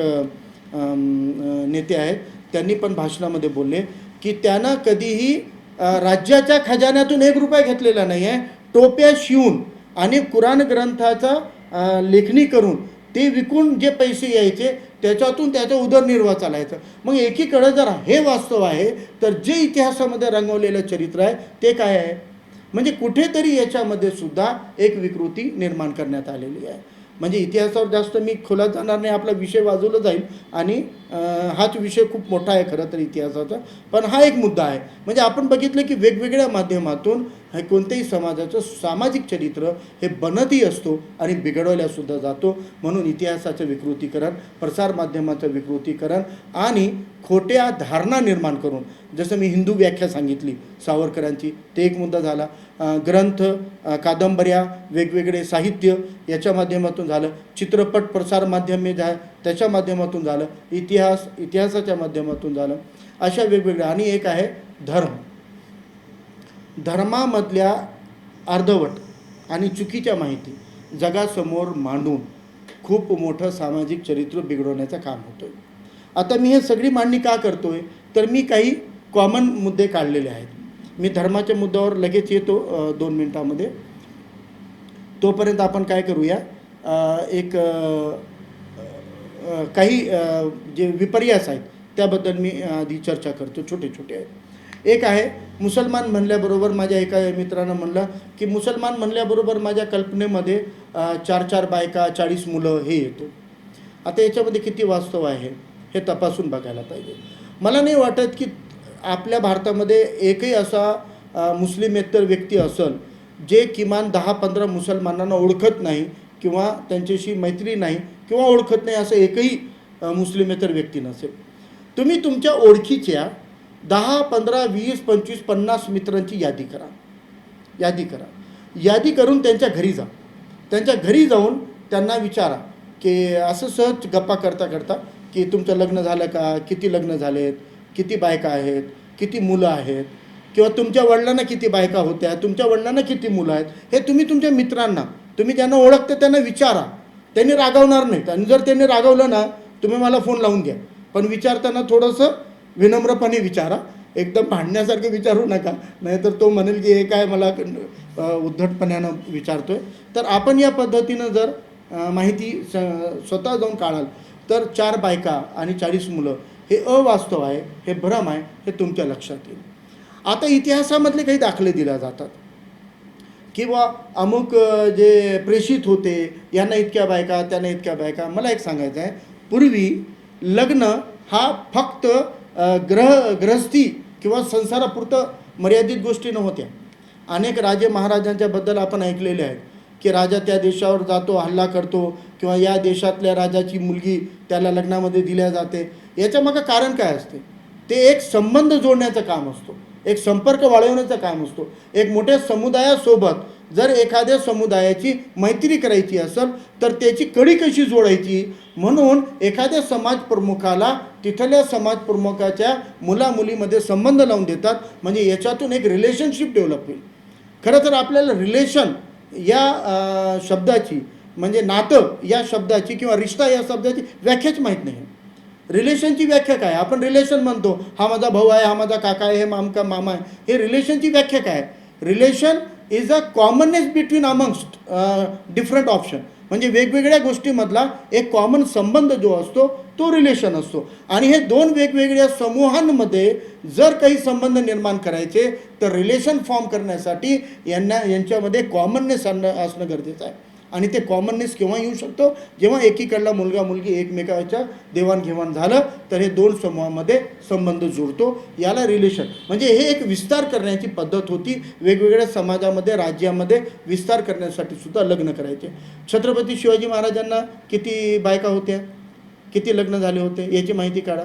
नेते आहेत, त्यांनी पण भाषणामध्ये बोलले की त्यांना कधीही राज्याच्या खजान्यातून 1 रुपया घेतलेला नाही आहे. टोप्या शिवून आणि कुराण ग्रंथाचा लेखणी करून ते विकून जे पैसे यायचे त्याच्यातून त्याचा उदरनिर्वाह चालायचा. मग एकीकडे जर हे वास्तव आहे तर जे इतिहासामध्ये रंगवलेलं चरित्र आहे ते काय आहे? म्हणजे कुठेतरी याच्यामध्ये सुद्धा एक विकृती निर्माण करण्यात आलेली आहे. म्हणजे इतिहासावर जास्त मी खोलात जाणार नाही, आपला विषय बाजूला जाईल आणि हाच विषय खूप मोठा आहे खरं तर इतिहासाचा. पण हा एक मुद्दा आहे. म्हणजे आपण बघितलं की वेगवेगळ्या माध्यमातून हे कोणत्याही समाजाचं सामाजिक चरित्र हे बनतही असतो आणि बिघडवल्यासुद्धा जातो. म्हणून इतिहासाचं विकृतीकरण, प्रसारमाध्यमाचं विकृतीकरण आणि खोट्या धारणा निर्माण करून, जसं मी हिंदू व्याख्या सांगितली सावरकरांची, ते एक मुद्दा झाला. ग्रंथ, कादंबऱ्या, वेगवेगळे साहित्य याच्या माध्यमातून झालं. चित्रपट प्रसार माध्यमे त्याच्या माध्यमातून झालं. इतिहासाच्या माध्यमातून झालं. अशा वेगवेगळ्या. आणि एक आहे धर्म. धर्मामधल्या अर्धवट आणि चुकीच्या माहिती जगासमोर मांडून खूप मोठं सामाजिक चरित्र बिघडवण्याचं काम होतं. आता मी हे सगळी मांडणी का करतोय तर मी काही कॉमन मुद्दे काढलेले आहेत. मी धर्माच्या मुद्द्यावर लगेच येतो 2 मिनिटामध्ये. तोपर्यंत आपण काय करूया, एक काही जे विपर्यास आहेत त्याबद्दल मी आधी चर्चा करतो, छोटे छोटे आहेत. एक आहे मुसलमान म्हणल्याबरोबर माझ्या एका मित्रानं म्हणलं की मुसलमान म्हणल्याबरोबर माझ्या कल्पनेमध्ये 4 बायका 40 मुलं हे येतो. आता याच्यामध्ये किती वास्तव आहे हे तपासून बघायला पाहिजे. मला नाही वाटत की आपल्या भारतामध्ये एकही असा मुस्लिमेतर व्यक्ती असेल जे किमान 10-15 मुसलमानांना ओळखत नाही किंवा त्यांच्याशी मैत्री नाही किंवा ओळखत नाही असं एकही मुस्लिमेतर व्यक्ती नसेल. तुम्ही तुमच्या ओळखीच्या 10, 15, 20, 25, 50 मित्रांची यादी करा. यादी करून त्यांच्या घरी जा. त्यांच्या घरी जाऊन त्यांना विचारा की असं सहज गप्पा करता करता की तुमचं लग्न झालं का, किती लग्न झालेत, किती बायका आहेत, किती मुलं आहेत, किंवा तुमच्या वडिलांना किती बायका होत्या, तुमच्या वडिलांना किती मुलं आहेत, हे तुम्ही तुमच्या मित्रांना, तुम्ही ज्यांना ओळखते त्यांना विचारा. त्यांनी रागावणार नाहीत. आणि जर त्यांनी रागावलं ना तुम्ही मला फोन लावून घ्या, पण विचारताना थोडंसं विनम्रपणे विचारा. एकदम भांडण्यासारखं विचारू नका, नाहीतर तो म्हणेल की हे काय मला उद्धटपणानं विचारतोय. तर आपण या पद्धतीनं जर माहिती स्वतः जाऊन काढाल तर 4 बायका आणि 40 मुलं हे अवास्तव आहे, हे भ्रम आहे, हे तुमच्या लक्षात येईल. आता इतिहासामधले काही दाखले दिले जातात किंवा अमुक जे प्रेषित होते यांना इतक्या बायका त्यांना इतक्या बायका. मला एक सांगायचं आहे, पूर्वी लग्न हा फक्त गृहस्थी किंवा संसारापुरतं मर्यादित गोष्टी नव्हत्या. अनेक राजे महाराजांच्याबद्दल आपण ऐकलेले आहेत की राजा त्या देशावर जातो, हल्ला करतो किंवा या देशातल्या राजाची मुलगी त्याला लग्नामध्ये दिल्या जाते. याच्यामागं कारण काय असते? ते एक संबंध जोडण्याचं काम असतो, एक संपर्क वाढवण्याचं काम असतो. एक मोठ्या समुदायासोबत जर एखाद्या समुदायाची मैत्री करायची असेल तर त्याची कडी कशी जोडायची, म्हणून एखाद्या समाज प्रमुखाला तिथल्या समाज प्रमुखाच्या मुलामुलीमध्ये संबंध लावून देतात. म्हणजे याच्यातून एक रिलेशनशिप डेव्हलप होईल. खरं तर आपल्याला रिलेशन या शब्दाची म्हणजे नातं या शब्दाची किंवा रिश्ता या शब्दाची व्याख्याच माहीत नाही. रिलेशनची व्याख्या काय? आपण रिलेशन म्हणतो, हा माझा भाऊ आहे, हा माझा काका आहे, हे आमका मामा आहे. हे रिलेशनची व्याख्या काय? Relation is a commonness between amongst different option. म्हणजे वेगवेगळ्या गोष्टीमधला एक कॉमन संबंध जो असतो तो रिलेशन असतो. आणि हे 2 वेगवेगळ्या समूहांमध्ये जर काही संबंध निर्माण करायचे तर रिलेशन फॉर्म करण्यासाठी यांच्यामध्ये कॉमननेस असणं गरजेचं आहे. आणि ते कॉमननेस केव्हा येऊ शकतो? जेव्हा एकीकडला मुलगा मुलगी एकमेकाच्या देवाणघेवाण झालं तर हे 2 समूहामध्ये संबंध जुळतो. याला रिलेशन म्हणजे हे एक विस्तार करण्याची पद्धत होती. वेगवेगळ्या समाजामध्ये राज्यामध्ये विस्तार करण्यासाठी सुद्धा लग्न करायचे. छत्रपती शिवाजी महाराजांना किती बायका होत्या, किती लग्न झाले होते याची माहिती काढा.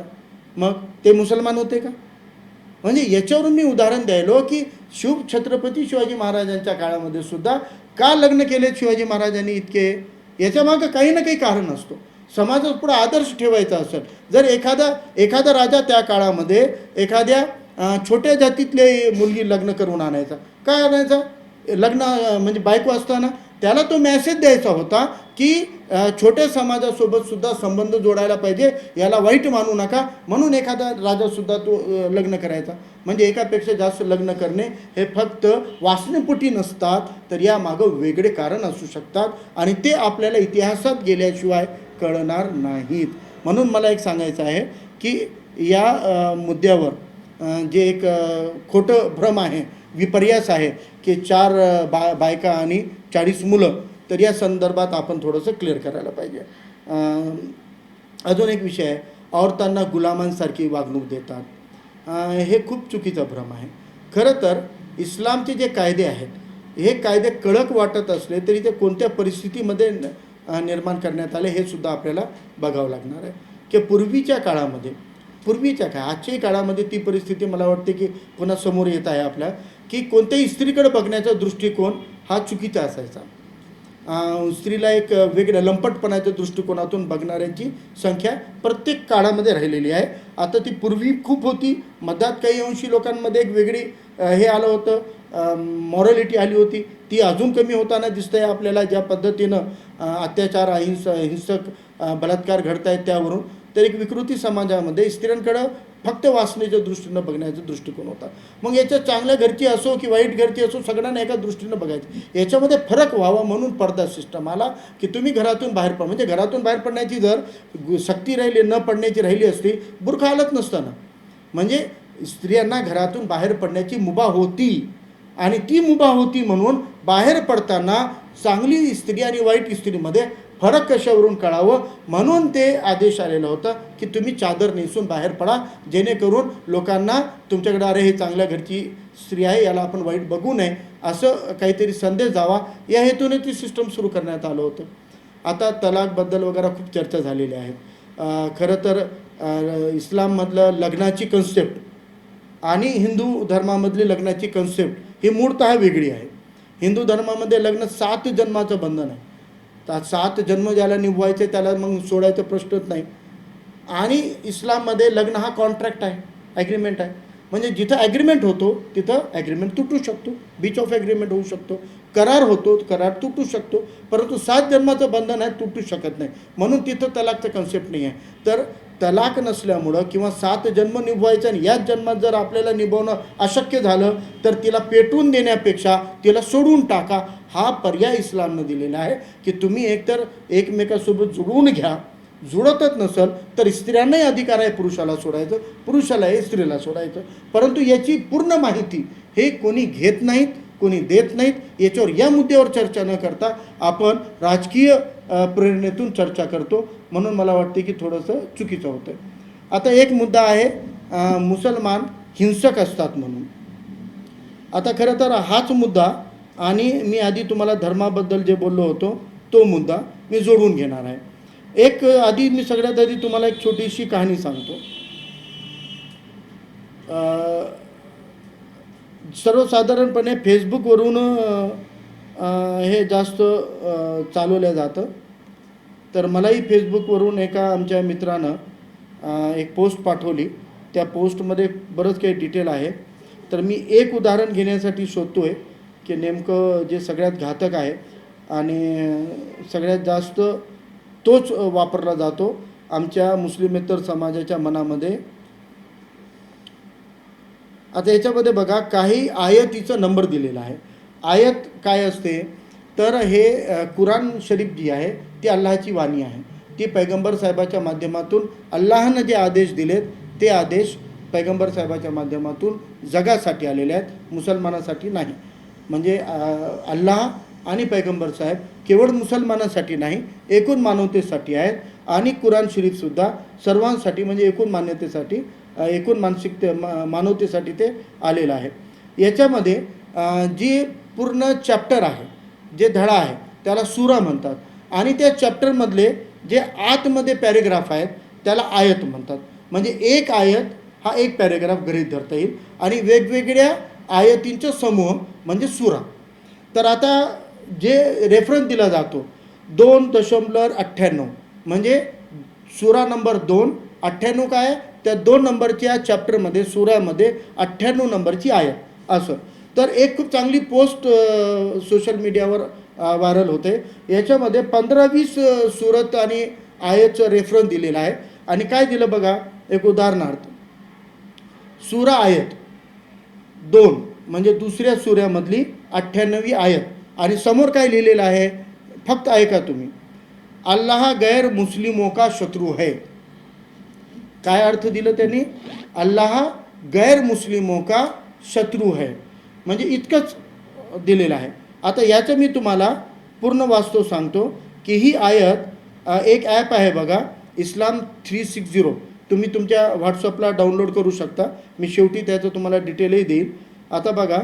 मग ते मुसलमान होते का? म्हणजे याच्यावरून मी उदाहरण द्यायलो की छत्रपती शिवाजी महाराजांच्या काळामध्ये सुद्धा का लग्न केले शिवाजी महाराजांनी इतके, याच्यामागं काही ना काही कारण असतो. समाजात पुढे आदर्श ठेवायचा असेल, जर एखादा राजा त्या काळामध्ये एखाद्या छोट्या जातीतले मुलगी लग्न करून आणायचा, काय आणायचा? लग्न म्हणजे बायको असताना त्याला तो मेसेज द्यायचा होता की छोट्या समाजासोबत सुद्धा संबंध जोडायला पाहिजे, याला वाईट मानू नका. म्हणून एखादा राजासुद्धा तो लग्न करायचा. म्हणजे एकापेक्षा जास्त लग्न करणे हे फक्त वासनेपोटी नसतात, तर यामागं वेगळे कारण असू शकतात आणि ते आपल्याला इतिहासात गेल्याशिवाय कळणार नाहीत. म्हणून मला एक सांगायचं आहे की या मुद्द्यावर जे एक खोटं भ्रम आहे, विपर्यास आहे की 4 बायका आणि 40 मुलं, तर या संदर्भात आपण थोडंसं क्लिअर करायला पाहिजे. अजून एक विषय आहे, औरतांना गुलामांसारखी वागणूक देतात. हे खूप चुकीचा भ्रम आहे. खरं तर इस्लामचे जे कायदे आहेत हे कायदे कडक वाटत असले तरी ते कोणत्या परिस्थितीमध्ये निर्माण करण्यात आले हे सुद्धा आपल्याला बघावं लागणार आहे. की पूर्वीच्या काय आजच्याही काळामध्ये ती परिस्थिती मला वाटते की पुन्हा समोर येत आहे आपल्या, की कोणत्याही स्त्रीकडे बघण्याचा दृष्टिकोन हा चुकीचा असायचा. स्त्रीला एक वेगळ्या लंपटपणाच्या दृष्टिकोनातून बघणाऱ्यांची संख्या प्रत्येक काळामध्ये राहिलेली आहे. आता ती पूर्वी खूप होती, मध्यात काही अंशी लोकांमध्ये एक वेगळी हे आलं होतं, मॉरॅलिटी आली होती, ती अजून कमी होताना दिसतंय आपल्याला. ज्या पद्धतीनं अत्याचार हिंसक बलात्कार घडत आहेत त्यावरून, तर एक विकृती समाजामध्ये स्त्रियांकडं फक्त वासनेच्या दृष्टीनं बघण्याचा दृष्टिकोन होता. मग याच्या चांगल्या घरची असो की वाईट घरची असो सगळ्यांना एका दृष्टीनं बघायचं. याच्यामध्ये फरक व्हावा म्हणून पर्दा सिस्टम आला की तुम्ही घरातून बाहेर म्हणजे घरातून बाहेर पडण्याची जर सक्ती राहिली, न पडण्याची राहिली असती, बुरखा हालत नसताना. म्हणजे स्त्रियांना घरातून बाहेर पडण्याची मुभा होती आणि ती मुभा होती म्हणून बाहेर पडताना चांगली स्त्री आणि वाईट स्त्रीमध्ये फरक कशावरून कळावं म्हणून ते आदेश आलेलं होतं की तुम्ही चादर नेसून बाहेर पडा, जेणेकरून लोकांना तुमच्याकडे अरे हे चांगल्या घरची स्त्री आहे, याला आपण वाईट बघू नये, असं काहीतरी संदेश जावा या हेतूने ती सिस्टम सुरू करण्यात आलं होतं. आता तलाकबद्दल वगैरे खूप चर्चा झालेली आहे. खरं तर इस्लाममधलं लग्नाची कन्सेप्ट आणि हिंदू धर्मामधली लग्नाची कन्सेप्ट ही मूळतः वेगळी आहे. हिंदू धर्मामध्ये लग्न 7 जन्माचं बंधन आहे. तर 7 जन्म ज्याला निभवायचे त्याला मग सोडायचा प्रश्नच नाही. आणि इस्लाममध्ये लग्न हा कॉन्ट्रॅक्ट आहे, ॲग्रीमेंट आहे. म्हणजे जिथं ॲग्रीमेंट होतो तिथं ॲग्रीमेंट तुटू शकतो, बीच ऑफ ॲग्रीमेंट होऊ शकतो, करार होतो, करार तुटू शकतो, परंतु 7 जन्माचं बंधन आहे, तुटू शकत नाही. म्हणून तिथं तलाकचं कन्सेप्ट नाही आहे. तर तलाक नसल्यामुळं किंवा 7 जन्म निभवायचं आणि याच जन्मात जर आपल्याला निभवणं अशक्य झालं तर तिला पेटवून देण्यापेक्षा तिला सोडून टाका, हा पर्याय इस्लामनं दिलेला आहे की तुम्ही एकतर एकमेकासोबत जुळवून घ्या. जुळतच नसेल तर स्त्रियांनाही अधिकार आहे पुरुषाला सोडायचं, पुरुषालाही स्त्रीला सोडायचं. परंतु याची पूर्ण माहिती हे कोणी घेत नाहीत, कोणी देत नाहीत. याच्यावर या मुद्द्यावर चर्चा न करता आपण राजकीय प्रेरणेतून चर्चा करतो, म्हणून मला वाटते की थोडंसं चुकीचं होतं. आता एक मुद्दा आहे मुसलमान हिंसक असतात म्हणून. आता खरं तर हाच मुद्दा आणि मी आधी तुम्हाला धर्माबद्दल जे बोललो होतो तो मुद्दा मी जोडून घेणार आहे. आधी मी सगळ्यात आधी तुम्हाला एक छोटीशी कहाणी सांगतो. सर्वसाधारणपणे फेसबुकवरून हे जास्त चालवलं जातं. तर मलाही फेसबुकवरून एका आमच्या मित्रानं एक पोस्ट पाठवली. त्या पोस्टमध्ये बरंच काही डिटेल आहे. तर मी एक उदाहरण घेण्यासाठी शोधतो आहे की नेमकं जे सगळ्यात घातक आहे आणि सगळ्यात जास्त तोच वापरला जातो आमच्या मुस्लिमेतर समाजाच्या मनामध्ये. आता याच्यामध्ये बघा, काही आयतीचा नंबर दिलेला आहे. आयत काय असते तर हे कुराण शरीफ जी आहे ती अल्लाहची वाणी आहे. ती पैगंबर साहेबाच्या माध्यमातून अल्लाहनं जे आदेश दिलेत ते आदेश पैगंबर साहेबाच्या माध्यमातून जगासाठी आलेले आहेत, मुसलमानासाठी नाही. म्हणजे अल्लाह आणि पैगंबर साहेब केवळ मुसलमानांसाठी नाही, एकूण मानवतेसाठी आहेत. आणि कुराण शरीफसुद्धा सर्वांसाठी म्हणजे एकूण मान्यतेसाठी, एकूण मानवतेसाठी ते आलेलं आहे. याच्यामध्ये जी पूर्ण चॅप्टर आहे, जे धडा आहे त्याला सूरा म्हणतात. आणि त्या चॅप्टरमधले जे आतमध्ये पॅरेग्राफ आहेत त्याला आयत म्हणतात. म्हणजे एक आयत हा एक पॅरेग्राफ गृहीत धरता येईल आणि वेगवेगळ्या आयतींचा समूह म्हणजे सूरा. तर आता जे रेफरन्स दिला जातो 2.98 म्हणजे सूरा नंबर 2, 98 काय आहे त्या 2 नंबरच्या चॅप्टरमध्ये सूरामध्ये 98 नंबरची आयत असं. तर एक खूप चांगली पोस्ट सोशल मीडियावर व्हायरल होते. याच्यामध्ये 15-20 सूरत आणि आयतचं रेफरन्स दिलेलं आहे. आणि काय दिलं बघा, एक उदाहरणार्थ सूरा आयत 2 म्हणजे दुसऱ्या सूर्यामधली 98वी आयत. आणि समोर काय लिहिलेलं आहे फक्त ऐका तुम्ही, अल्लाह गैर मुस्लिमों का शत्रु है. काय अर्थ दिलं त्यांनी, अल्लाह गैर मुस्लिमों का शत्रु है, म्हणजे इतकंच दिलेलं आहे. आता याचं मी तुम्हाला पूर्ण वास्तव सांगतो की ही आयत एक ॲप आहे बघा, इस्लाम 360. तुम्ही तुमच्या व्हॉट्सअपला डाउनलोड करू शकता. मी शेवटी त्याचं तुम्हाला डिटेलही देईल. आता बघा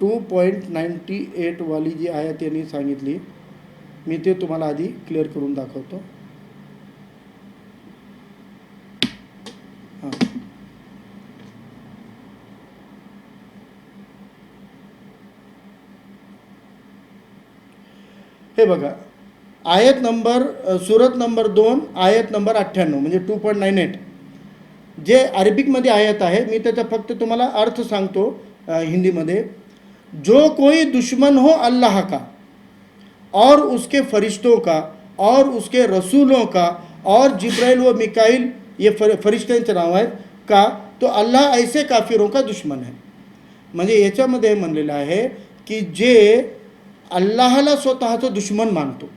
2.98 वाली जी आयत यांनी सांगितली, मी ते तुम्हाला आधी क्लिअर करून दाखवतो. हां, हे बघा, आयत नंबर सूरत नंबर 2 आयत नंबर 98 म्हणजे 2.98 जे अरबिकमध्ये आयत आहे. मी त्याचा फक्त तुम्हाला अर्थ सांगतो हिंदीमध्ये. जो कोई दुश्मन हो अल्लाह का और उसके फरिश्तों का और उसके रसूलों का और जिब्राइल व मिकाइल, ये फरिश्त्यांचे नाव आहेत का, तो अल्लाह ऐसे काफिरों का दुश्मन है. म्हणजे याच्यामध्ये म्हणलेलं आहे की जे अल्लाहला स्वतःचं दुश्मन मानतो.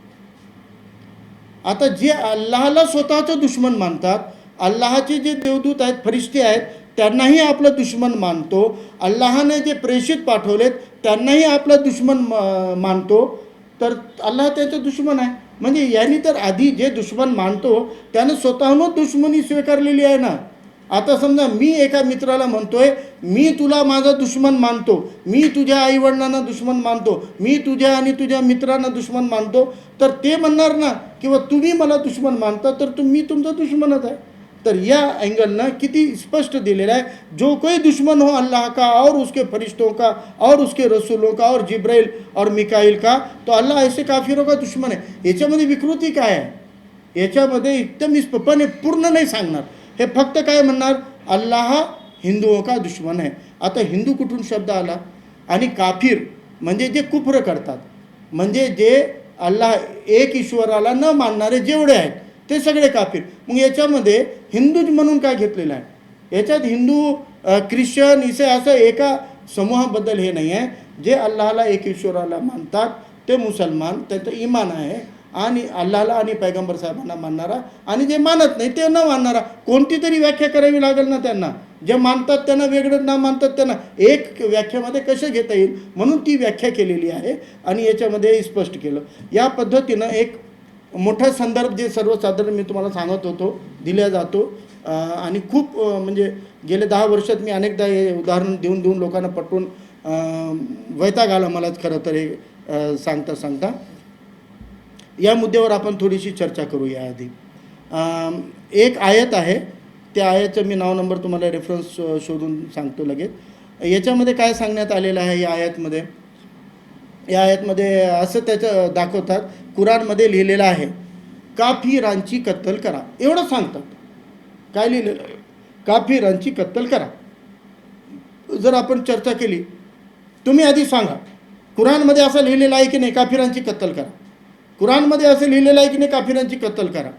आता जे अल्लाहला स्वतःचं दुश्मन मानतात अल्लाहचे जे देवदूत आहेत, फरिश्ते आहेत, त्यांनाही आपलं दुश्मन मानतो. अल्लाहने जे प्रेषित पाठवलेत त्यांनाही आपला दुश्मन मानतो. तर अल्लाह त्याचा दुश्मन आहे. म्हणजे यांनी तर आधी जे दुश्मन मानतो त्यानं स्वतःहूनच दुश्मनी स्वीकारलेली आहे ना. आता समजा मी एका मित्राला म्हणतोय, मी तुला माझा दुश्मन मानतो, मी तुझ्या आईवडिलांना दुश्मन मानतो, मी तुझ्या आणि तुझ्या मित्रांना दुश्मन मानतो, तर ते म्हणणार ना किंवा तुम्ही मला दुश्मन मानता तर मी तुमचा दुश्मनच आहे. तर या अँगलनं किती स्पष्ट दिलेलं आहे, जो कोई दुश्मन हो अल्लाह का और उसके फरिश्तों का और उसके रसूलों का और जिब्राइल और मिकाईल का, तो अल्लाह ऐसे काफिरों का दुश्मन आहे. याच्यामध्ये विकृती काय आहे? याच्यामध्ये एकदम निष्पपणे पूर्ण नाही सांगणार. हे फक्त काय म्हणणार, अल्लाह हिंदुओं का दुश्मन आहे. आता हिंदू कुठून शब्द आला? आणि काफिर म्हणजे जे कुफ्र करतात, म्हणजे जे अल्लाह एक ईश्वराला न मानणारे जेवढे आहेत ते सगळे काफिर. मग याच्यामध्ये हिंदूज म्हणून काय घेतलेलं आहे? याच्यात हिंदू ख्रिश्चन ईसाई असं एका समूहाबद्दल हे नाही आहे. जे अल्लाहला एक ईश्वराला मानतात ते मुसलमान, त्यांचं इमान आहे, आणि अल्लाहला आणि पैगंबर साहेबांना मानणारा, आणि जे मानत नाही ते न मानणारा. कोणती तरी व्याख्या करावी लागेल ना त्यांना. जे मानतात त्यांना वेगळं, न मानतात त्यांना एक व्याख्यामध्ये कसे घेता येईल, म्हणून ती व्याख्या केलेली आहे आणि याच्यामध्ये स्पष्ट केलं. या पद्धतीनं एक मोठा संदर्भ जे सर्वसाधारण मी तुम्हाला सांगत होतो दिला जातो. आणि खूप म्हणजे गेले 10 वर्षात मी अनेकदा हे उदाहरण देऊन लोकांना पटवून वैताग आला मलाच खरं तर हे सांगता या मुद्द्यावर आपण थोडीशी चर्चा करूया. आधी एक आयत आहे, त्या आयतचं मी नाव नंबर तुम्हाला रेफरन्स शोधून सांगतो लगेच. याच्यामध्ये काय सांगण्यात आलेलं आहे या आयतमध्ये असं त्याचं दाखवतात, कुराणमध्ये लिहिलेलं आहे काफिरांची कत्तल करा, एवढं सांगतात. काय लिहिलेलं आहे? काफिरांची कत्तल करा. जर आपण चर्चा केली, तुम्ही आधी सांगा कुराणमध्ये असं लिहिलेलं आहे की नाही काफिरांची कत्तल करा? कुराणमध्ये असं लिहिलेलं आहे की नाही काफिरांची कत्तल करा?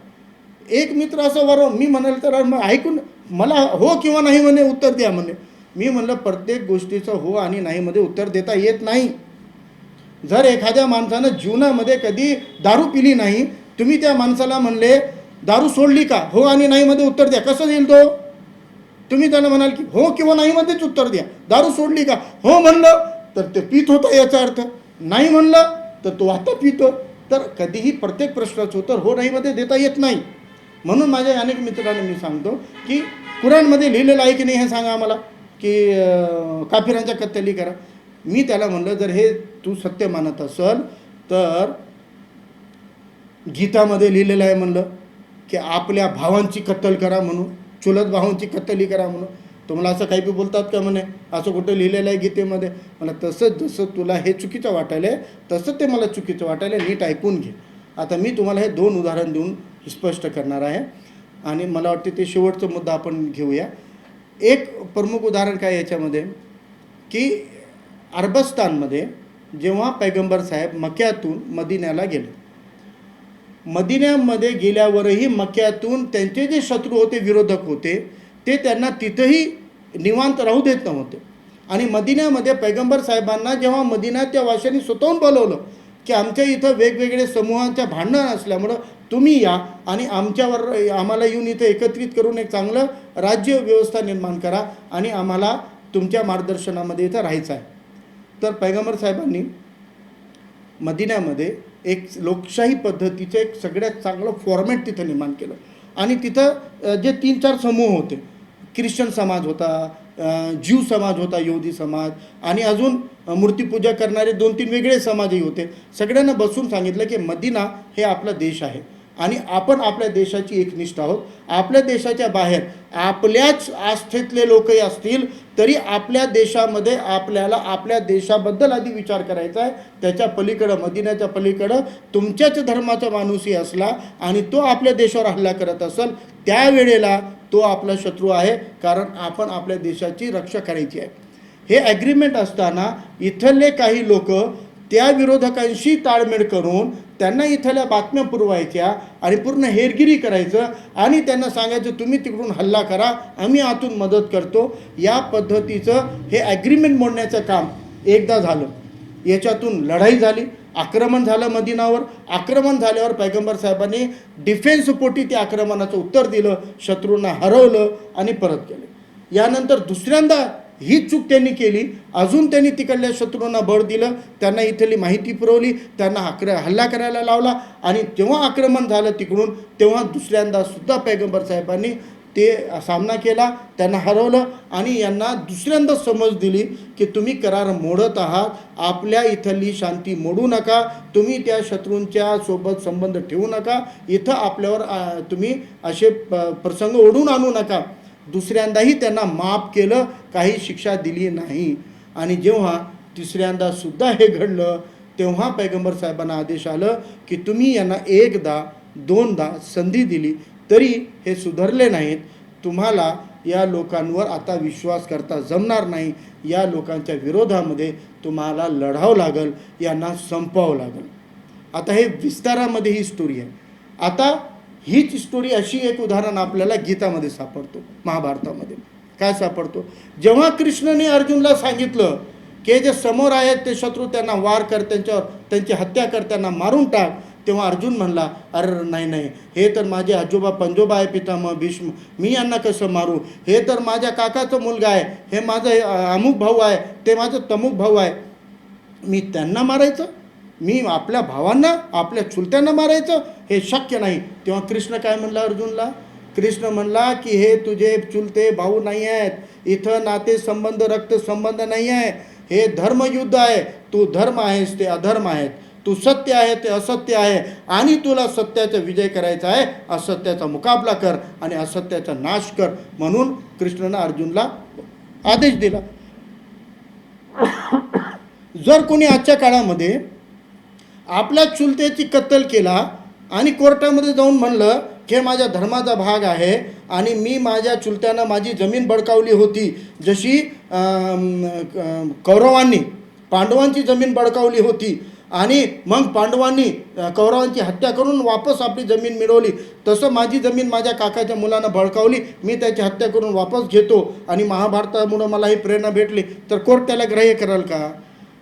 एक मित्र असं वरून मी म्हणाल तर मग ऐकून मला हो किंवा नाही म्हणे उत्तर द्या म्हणे. मी म्हणलं प्रत्येक गोष्टीचं हो आणि नाहीमध्ये उत्तर देता येत नाही. जर एखाद्या माणसानं जीवनामध्ये कधी दारू पिली नाही, तुम्ही त्या माणसाला म्हणले दारू सोडली का, हो आणि नाहीमध्ये उत्तर द्या, कसं देईल तो? तुम्ही त्याला म्हणाल की हो किंवा नाहीमध्येच उत्तर द्या. दारू सोडली का, हो म्हणलं तर ते पित होता याचा अर्थ, नाही म्हणलं तर तो आता पितो. तर कधीही प्रत्येक प्रश्नाचं उत्तर हो नाहीमध्ये देता येत नाही. म्हणून माझ्या अनेक मित्रांना मी सांगतो की कुराणमध्ये लिहिलेलं आहे की नाही हे सांगा आम्हाला, की काफिरांच्या कत्तली करा. मी त्याला म्हणलं जर हे तू सत्य मानत असेल तर गीतामध्ये लिहिलेलं आहे म्हणलं की आपल्या भावांची कत्तल करा म्हणून, चुलत भावांची कत्तली करा म्हणून. तुम्हाला असं काही बी बोलतात का म्हणे? असं कुठं लिहिलेलं आहे गीतेमध्ये? मला तसंच जसं तुला हे चुकीचं वाटायलं आहे तसं ते मला चुकीचं वाटायलं आहे, नीट ऐकून घे. आता मी तुम्हाला हे 2 उदाहरण देऊन स्पष्ट करणार आहे आणि मला वाटते ते शेवटचा मुद्दा आपण घेऊया. एक प्रमुख उदाहरण काय याच्यामध्ये की अरबस्तानमध्ये जेव्हा पैगंबर साहेब मक्यातून मदिन्याला गेले, मदिन्यामध्ये गेल्यावरही मक्यातून त्यांचे जे शत्रू होते, विरोधक होते, ते त्यांना तिथंही निवांत राहू देत नव्हते. आणि मदिन्यामध्ये पैगंबर साहेबांना जेव्हा मदिन्यात त्या वाशांनी स्वतःहून बोलवलं की आमच्या इथं वेगवेगळे समूहांच्या भांडणं असल्यामुळं तुम्ही या आणि आम्हाला येऊन इथं एकत्रित करून एक चांगलं राज्य व्यवस्था निर्माण करा आणि आम्हाला तुमच्या मार्गदर्शनामध्ये इथं राहायचं आहे. तर पैगंबर साहेबांनी मदिन्यामध्ये एक लोकशाही पद्धतीचं एक सगळ्यात चांगलं फॉर्मॅट तिथं निर्माण केलं. आणि तिथं जे 3-4 समूह होते, ख्रिश्चन समाज होता, ज्यू समाज होता, यहुदी समाज, आणि अजून मूर्तीपूजा करणारे 2-3 वेगळे समाजही होते. सगळ्यांना बसून सांगितलं की मदिना हे आपला देश आहे आणि आपण आपल्या देशाची एकनिष्ठ आहोत. आपल्या देशाच्या बाहेर आपल्याच आस्थेतले लोकही असतील तरी आपल्या देशामध्ये आपल्याला आपल्या देशाबद्दल आधी विचार करायचा आहे. त्याच्या पलीकडं, मदिन्याच्या पलीकडं तुमच्याच धर्माचा माणूसही असला आणि तो आपल्या देशावर हल्ला करत असेल, त्यावेळेला तो आपला शत्रू आहे, कारण आपण आपल्या देशाची रक्षा करायची आहे. हे ॲग्रीमेंट असताना इथले काही लोक त्या विरोधकांशी ताळमेळ करून त्यांना इथल्या बातम्या पुरवायच्या आणि पूर्ण हेरगिरी करायचं आणि त्यांना सांगायचं तुम्ही तिकडून हल्ला करा, आम्ही आतून मदत करतो. या पद्धतीचं हे ॲग्रीमेंट मोडण्याचं काम एकदा झालं. याच्यातून लढाई झाली आक्रमण झालं मदिनावर. आक्रमण झाल्यावर पैगंबर साहेबांनी डिफेन्सपोटी त्या आक्रमणाचं उत्तर दिलं, शत्रूंना हरवलं आणि परत केलं. यानंतर दुसऱ्यांदा ही चूक त्यांनी केली. अजून त्यांनी तिकडल्या शत्रूंना बळ दिलं, त्यांना इथली माहिती पुरवली, त्यांना हल्ला करायला लावला आणि जेव्हा आक्रमण झालं तिकडून, तेव्हा दुसऱ्यांदा सुद्धा पैगंबर साहेबांनी ते सामना केला, त्यांना हरवलं आणि यांना दुसऱ्यांदा समज दिली की तुम्ही करार मोडत आहात, आपल्या इथली शांती मोडू नका, तुम्ही त्या शत्रूंच्या सोबत संबंध ठेवू नका, इथं आपल्यावर तुम्ही असे प्रसंग ओढून आणू नका. दुसऱ्यांदाही त्यांना माफ केलं, काही शिक्षा दिली नाही. आणि जेव्हा तिसऱ्यांदा सुद्धा हे घडलं तेव्हा पैगंबर साहेबांना आदेश आलं की तुम्ही यांना एकदा दोनदा संधी दिली तरी हे सुधारले नाहीत, तुम्हाला या लोकांवर आता विश्वास करता जमणार नाही, या लोकांच्या विरोधामध्ये तुम्हाला लढावं लागेल, यांना संपवावं लागेल. आता हे विस्तारामध्ये ही स्टोरी आहे. आता हीच स्टोरी अशी एक उदाहरण आपल्याला गीतामध्ये सापडतो, महाभारतामध्ये. काय सापडतो? जेव्हा कृष्णाने अर्जुनला सांगितलं की जे समोर आहेत ते शत्रू, त्यांना वार कर, त्यांची हत्या कर, त्यांना मारून टाक, तेव्हा अर्जुन म्हणला, अरे नाही, हे तर माझे आजोबा पंजोबा आहे, पितामह भीष्म, मी यांना कसं मारू? हे तर माझ्या काकाचा मुलगा आहे, हे माझं अमुक भाऊ आहे, ते माझं तमुक भाऊ आहे, मी त्यांना मारायचं? मी आपल्या भावांना, आपल्या चुलत्यांना मारायचं? हे शक्य नाही. तेव्हा कृष्ण काय म्हणला अर्जुनला? कृष्ण म्हणला की हे तुझे चुलते भाऊ नाही आहेत, इथं नाते संबंध रक्त संबंध नाही आहे, हे धर्मयुद्ध आहे, तू धर्म आहेस ते अधर्म आहेत, तू सत्य आहे ते असत्य आहे आणि तुला सत्याचा विजय करायचा आहे, असत्याचा मुकाबला कर आणि असत्याचा नाश कर, म्हणून कृष्णानं अर्जुनला आदेश दिला. जर कोणी आजच्या काळामध्ये आपल्या चुलत्याची कत्तल केला आणि कोर्टामध्ये जाऊन म्हणलं की माझ्या धर्माचा भाग आहे आणि मी माझ्या चुलत्यानं माझी जमीन बळकावली होती, जशी कौरवांनी पांडवांची जमीन बळकावली होती आणि मग पांडवांनी कौरवांची हत्या करून वापस आपली जमीन मिळवली, तसं माझी जमीन माझ्या काकाच्या मुलानं बळकावली, मी त्याची हत्या करून वापस घेतो आणि महाभारतामुळं मला ही प्रेरणा भेटली, तर कोर्ट त्याला ग्राह्य कराल का?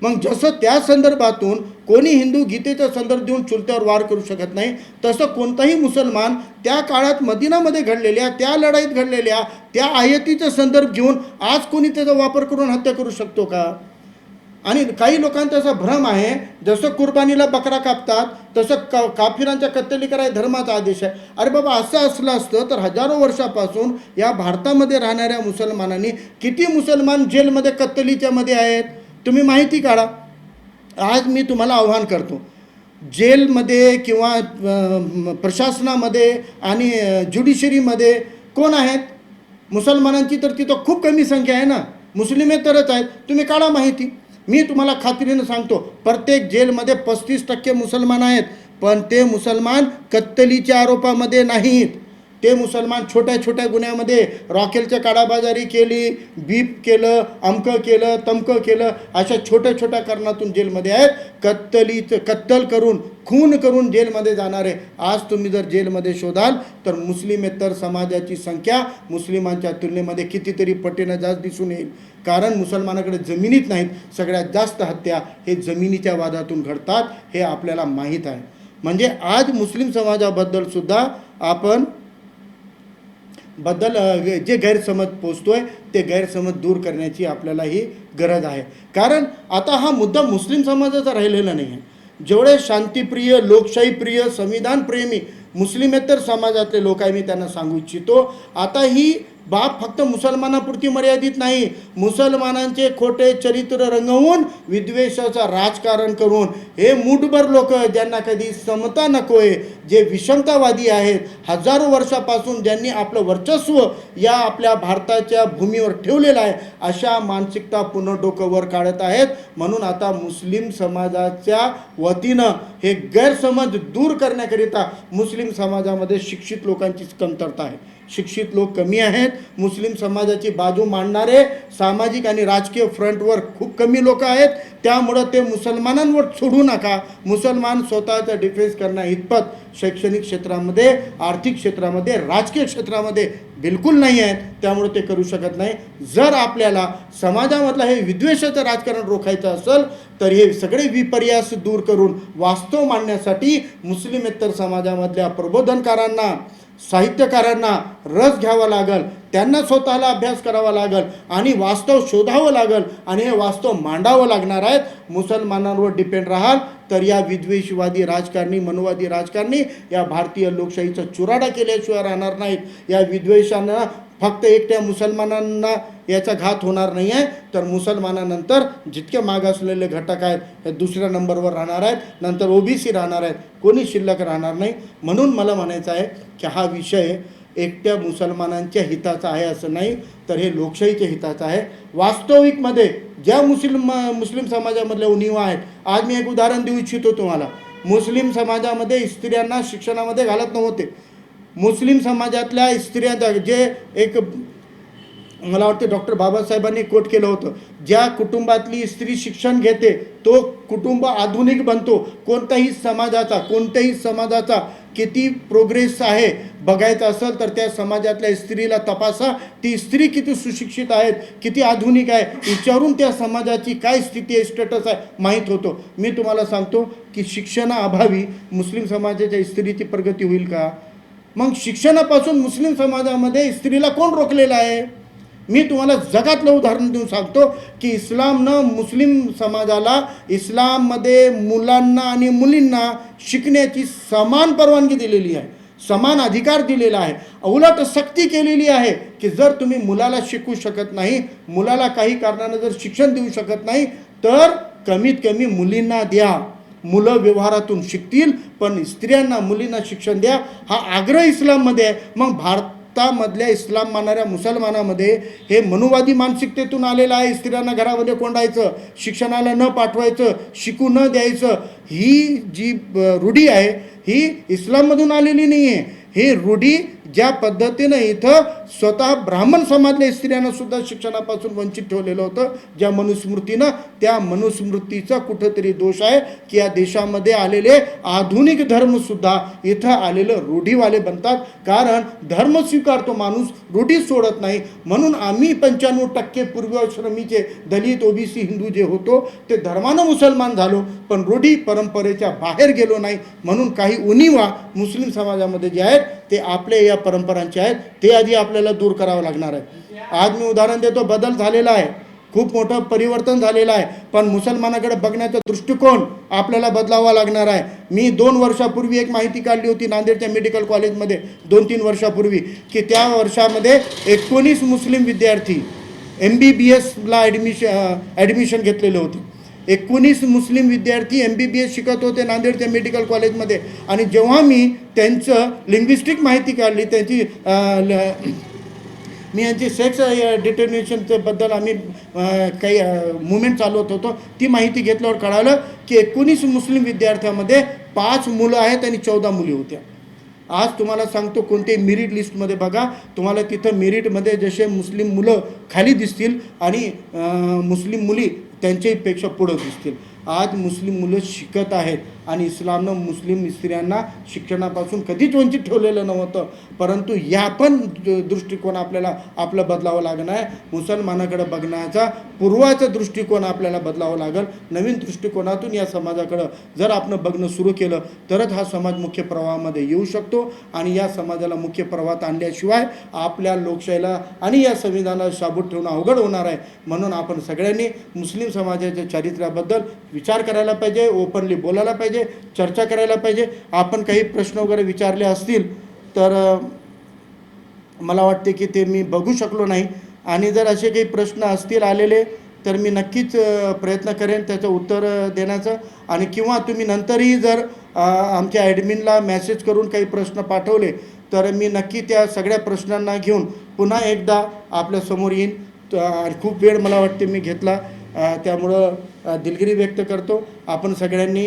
मग जसं त्या संदर्भातून कोणी हिंदू गीतेचा संदर्भ देऊन चुलत्यावर वार करू शकत नाही, तसं कोणताही मुसलमान त्या काळात मदिनामध्ये घडलेल्या, त्या लढाईत घडलेल्या त्या आयतीचा संदर्भ घेऊन आज कोणी त्याचा वापर करून हत्या करू शकतो का? आणि काही लोकांचा असा भ्रम आहे, जसं कुर्बानीला बकरा कापतात तसं काफिरांच्या कत्तली कराय धर्माचा आदेश आहे. अरे बाबा, असं असलं असतं तर हजारो वर्षापासून या भारतामध्ये राहणाऱ्या मुसलमानांनी किती मुसलमान जेलमध्ये कत्तलीच्या मध्ये आहेत, तुम्ही माहिती काढा. आज मी तुम्हाला आव्हान करतो, जेलमध्ये किंवा प्रशासनामध्ये आणि ज्युडिशरीमध्ये कोण आहेत? मुसलमानांची तर तिथं खूप कमी संख्या आहे ना, मुस्लिमेतरच आहेत. तुम्ही काढा माहिती. मी तुम्हाला खात्रीनं सांगतो, प्रत्येक जेलमध्ये 35% मुसलमान आहेत, पण ते मुसलमान कत्तलीच्या आरोपामध्ये नाहीत. ते मुसलमान छोट्या छोट्या गुन्ह्यामध्ये रॉकेलच्या काळाबाजारी केली, बीप केलं, अमकं केलं, तमकं केलं, अशा छोट्या छोट्या कारणातून जेलमध्ये आहेत. कत्तल करून, खून करून जेलमध्ये जाणारे आज तुम्ही जर जेलमध्ये शोधाल तर मुस्लिमेतर समाजाची संख्या मुस्लिमांच्या तुलनेमध्ये कितीतरी पटीनं जास्त दिसून येईल. कारण मुसलमानाकडे जमिनीत नाहीत, सगळ्यात जास्त हत्या हे जमिनीच्या वादातून घडतात, हे आपल्याला माहीत आहे. म्हणजे आज मुस्लिम समाजाबद्दल सुद्धा आपण जे गैरसमज पोचतोय ते गैरसमज दूर करण्याची आपल्याला ही गरज आहे. कारण आता हा मुद्दा मुस्लिम समाजाचा राहिलेला नाही आहे. जेवढे शांतीप्रिय, लोकशाहीप्रिय, संविधानप्रेमी मुस्लिमेतर समाजातले लोक आहे, मी त्यांना सांगू इच्छितो, आता ही बाब फक्त मुसलमानापुरती मर्यादित नाही. मुसलमानांचे खोटे चरित्र रंगवून विद्वेषाचं राजकारण करून हे मूठभर लोक, ज्यांना कधी समता नको आहे, जे विषमतावादी आहेत, हजारो वर्षापासून ज्यांनी आपलं वर्चस्व या आपल्या भारताच्या भूमीवर ठेवलेलं आहे, अशा मानसिकता पुन्हा डोकं वर काढत आहेत. म्हणून आता मुस्लिम समाजाच्या वतीनं हे गैरसमज दूर करण्याकरिता मुस्लिम समाजामध्ये शिक्षित लोकांचीच कमतरता आहे. शिक्षित लोक कमी आहेत. मुस्लिम समाजाची बाजू मांडणारे सामाजिक आणि राजकीय फ्रंटवर खूप कमी लोक आहेत. त्यामुळं ते मुसलमानांवर सोडू नका. मुसलमान स्वतःचा डिफेन्स करणं इतपत शैक्षणिक क्षेत्रामध्ये, आर्थिक क्षेत्रामध्ये, राजकीय क्षेत्रामध्ये बिलकुल नाही आहेत. त्यामुळे ते करू शकत नाही. जर आपल्याला समाजामधलं हे विद्वेषाचं राजकारण रोखायचं असेल तर हे सगळे विपर्यास दूर करून वास्तव मांडण्यासाठी मुस्लिमेतर समाजामधल्या प्रबोधनकारांना, साहित्यकारांना रस घ्यावा लागल. त्यांना स्वतःला अभ्यास करावा लागल आणि वास्तव शोधावं लागल आणि हे वास्तव मांडावं लागणार आहेत. मुसलमानांवर डिपेंड राहाल तर या विद्वेषवादी राजकारणी, मनोवादी राजकारणी या भारतीय लोकशाहीचा चुराडा केल्याशिवाय राहणार नाहीत. या विद्वेषानं फक्त एकट्या मुसलमानांना याचा घात होणार नाही आहे, तर मुसलमानानंतर जितके मागासलेले घटक आहेत हे दुसऱ्या नंबरवर राहणार आहेत. नंतर OBC राहणार आहेत, कोणी शिल्लक राहणार नाही. म्हणून मला म्हणायचं आहे की हा विषय एकट्या मुसलमानांच्या हिताचा आहे असं नाही, तर हे लोकशाहीच्या हिताचं आहे. वास्तविकमध्ये ज्या मुस्लिम समाजामधल्या उणिवा आहेत, आज मी एक उदाहरण देऊ इच्छितो तुम्हाला. मुस्लिम समाजामध्ये स्त्रियांना शिक्षणामध्ये घालत नव्हते. मुस्लिम समाजातल्या स्त्रिया जे एक मला वाटतं डॉक्टर बाबासाहेबांनी कोट केलं होतं, ज्या कुटुंबातली स्त्री शिक्षण घेते तो कुटुंब आधुनिक बनतो. कोणत्याही समाजाचा किती प्रोग्रेस आहे बघायचं असेल तर त्या समाजातल्या स्त्रीला तपासा. ती स्त्री किती सुशिक्षित आहेत, किती आधुनिक आहे, विचारून त्या समाजाची काय स्थिती आहे, स्टेटस आहे माहीत होतो. मी तुम्हाला सांगतो की शिक्षणाअभावी मुस्लिम समाजाच्या स्त्रीची प्रगती होईल का? मग शिक्षणापासून मुस्लिम समाजामध्ये स्त्रीला कोण रोखलेलं आहे? मी तुम्हाला जगातलं उदाहरण देऊन सांगतो की इस्लामनं मुस्लिम समाजाला इस्लाममध्ये मुलांना आणि मुलींना शिकण्याची समान परवानगी दिलेली आहे, समान अधिकार दिलेला आहे. उलट सक्ती केलेली आहे की जर तुम्ही मुलाला शिकू शकत नाही, मुलाला काही कारणानं जर शिक्षण देऊ शकत नाही तर कमीत कमी मुलींना द्या. मुलं व्यवहारातून शिकतील, पण स्त्रियांना, मुलींना शिक्षण द्या, हा आग्रह इस्लाममध्ये आहे. मग भारतामधल्या इस्लाम मानणाऱ्या मुसलमानामध्ये हे मनुवादी मानसिकतेतून आलेलं आहे. स्त्रियांना घरामध्ये कोंडायचं, शिक्षणाला न पाठवायचं, शिकू न द्यायचं, ही जी रूढी आहे ही इस्लाममधून आलेली नाही आहे. ही रूढी ज्या पद्धतीनं इथं स्वतः ब्राह्मण समाजल्या स्त्रियांना सुद्धा शिक्षणापासून वंचित ठेवलेलं होतं, ज्या मनुस्मृतीनं, त्या मनुस्मृतीचा कुठंतरी दोष आहे की या देशामध्ये आलेले आधुनिक धर्मसुद्धा इथं आलेलं रूढीवाले बनतात. कारण धर्म स्वीकारतो माणूस, रूढी सोडत नाही. म्हणून आम्ही 95% पूर्वाश्रमीचे दलित, OBC, हिंदू जे होतो ते धर्मानं मुसलमान झालो, पण रूढी परंपरेच्या बाहेर गेलो नाही. म्हणून काही उणिवा मुस्लिम समाजामध्ये जे आहेत ते आपल्या या परंपरांचे आहेत, ते आधी आपल्याला दूर करावं लागणार आहे. आज मी उदाहरण देतो, बदल झालेला आहे, खूप मोठं परिवर्तन झालेलं आहे, पण मुसलमानाकडे बघण्याचा दृष्टिकोन आपल्याला बदलावा लागणार आहे. मी 2 वर्षापूर्वी एक माहिती काढली होती नांदेडच्या मेडिकल कॉलेजमध्ये, 2-3 वर्षापूर्वी, की त्या वर्षामध्ये 19 मुस्लिम विद्यार्थी MBBSला ॲडमिशन घेतलेले होते. 19 मुस्लिम विद्यार्थी MBBS शिकत होते नांदेडच्या मेडिकल कॉलेजमध्ये. आणि जेव्हा मी त्यांचं लिंग्विस्टिक माहिती काढली, त्यांची मी यांची सेक्स डिटर्मिनेशनबद्दल आम्ही काही मुवमेंट चालवत होतो, ती माहिती घेतल्यावर कळालं की 19 मुस्लिम विद्यार्थ्यांमध्ये 5 मुलं आहेत आणि 14 मुली होत्या. आज तुम्हाला सांगतो कोणत्याही मेरिट लिस्टमध्ये बघा, तुम्हाला तिथं मेरिटमध्ये जसे मुस्लिम मुलं खाली दिसतील आणि मुस्लिम मुली त्यांच्यापेक्षा पुढं दिसतील. आज मुस्लिम मुलं शिकत आहेत आणि इस्लामनं मुस्लिम स्त्रियांना शिक्षणापासून कधीच वंचित ठेवलेलं नव्हतं. परंतु या पण दृष्टिकोन आपल्याला आपला बदलावं लागणार आहे. मुसलमानाकडे बघण्याचा पूर्वाचा दृष्टिकोन आपल्याला बदलावं लागेल. नवीन दृष्टिकोनातून या समाजाकडं जर आपण बघणं सुरू केलं तरच हा समाज मुख्य प्रवाहामध्ये येऊ शकतो. आणि या समाजाला मुख्य प्रवाहात आणल्याशिवाय आपल्या लोकशाहीला आणि या संविधानाला शाबूत ठेवणं अवघड होणार आहे. म्हणून आपण सगळ्यांनी मुस्लिम समाजाच्या चारित्र्याबद्दल विचार करायला पाहिजे, ओपनली बोलायला पाहिजे, चर्चा करायला पाहिजे. आपण काही प्रश्न वगैरे विचारले असतील तर मला वाटते की ते मी बघू शकलो नाही. आणि जर असे काही प्रश्न असतील आलेले तर मी नक्कीच प्रयत्न करेन त्याचं उत्तर देण्याचं. आणि किंवा तुम्ही नंतरही जर आमच्या ॲडमिनला मेसेज करून काही प्रश्न पाठवले तर मी नक्की त्या सगळ्या प्रश्नांना घेऊन पुन्हा एकदा आपल्यासमोर येईन. खूप वेळ मला वाटते मी घेतला, त्यामुळं दिलगिरी व्यक्त करतो. आपण सगळ्यांनी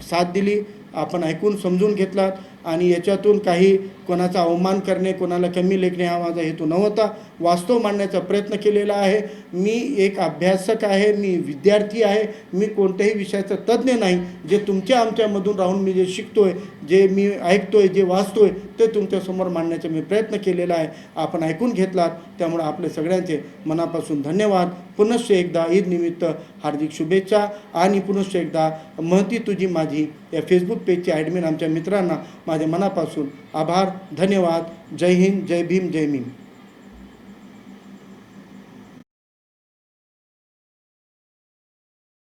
साथ दिली, आपण ऐकून समजून घेतलात आणि याच्यातून काही कोणाचा अवमान करणे, कोणाला कमी लेखणे हा माझा हेतू नव्हता. वास्तव मांडण्याचा प्रयत्न केलेला आहे. मी एक अभ्यासक आहे, मी विद्यार्थी आहे, मी कोणत्याही विषयाचा तज्ज्ञ नाही. जे तुमच्या आमच्यामधून राहून मी जे शिकतोय, जे मी ऐकतोय, जे वाचतोय ते तुमच्यासमोर मांडण्याचा मी प्रयत्न केलेला आहे. आपण ऐकून घेतलात, त्यामुळे आपले सगळ्यांचे मनापासून धन्यवाद. पुनश्च एकदा ईदनिमित्त हार्दिक शुभेच्छा. आणि पुनश्च एकदा महती तुझी माझी या फेसबुक पेजचे ॲडमिन आमच्या मित्रांना माझ्या मनापासून आभार, धन्यवाद. जय हिंद, जय भीम, जय मीम.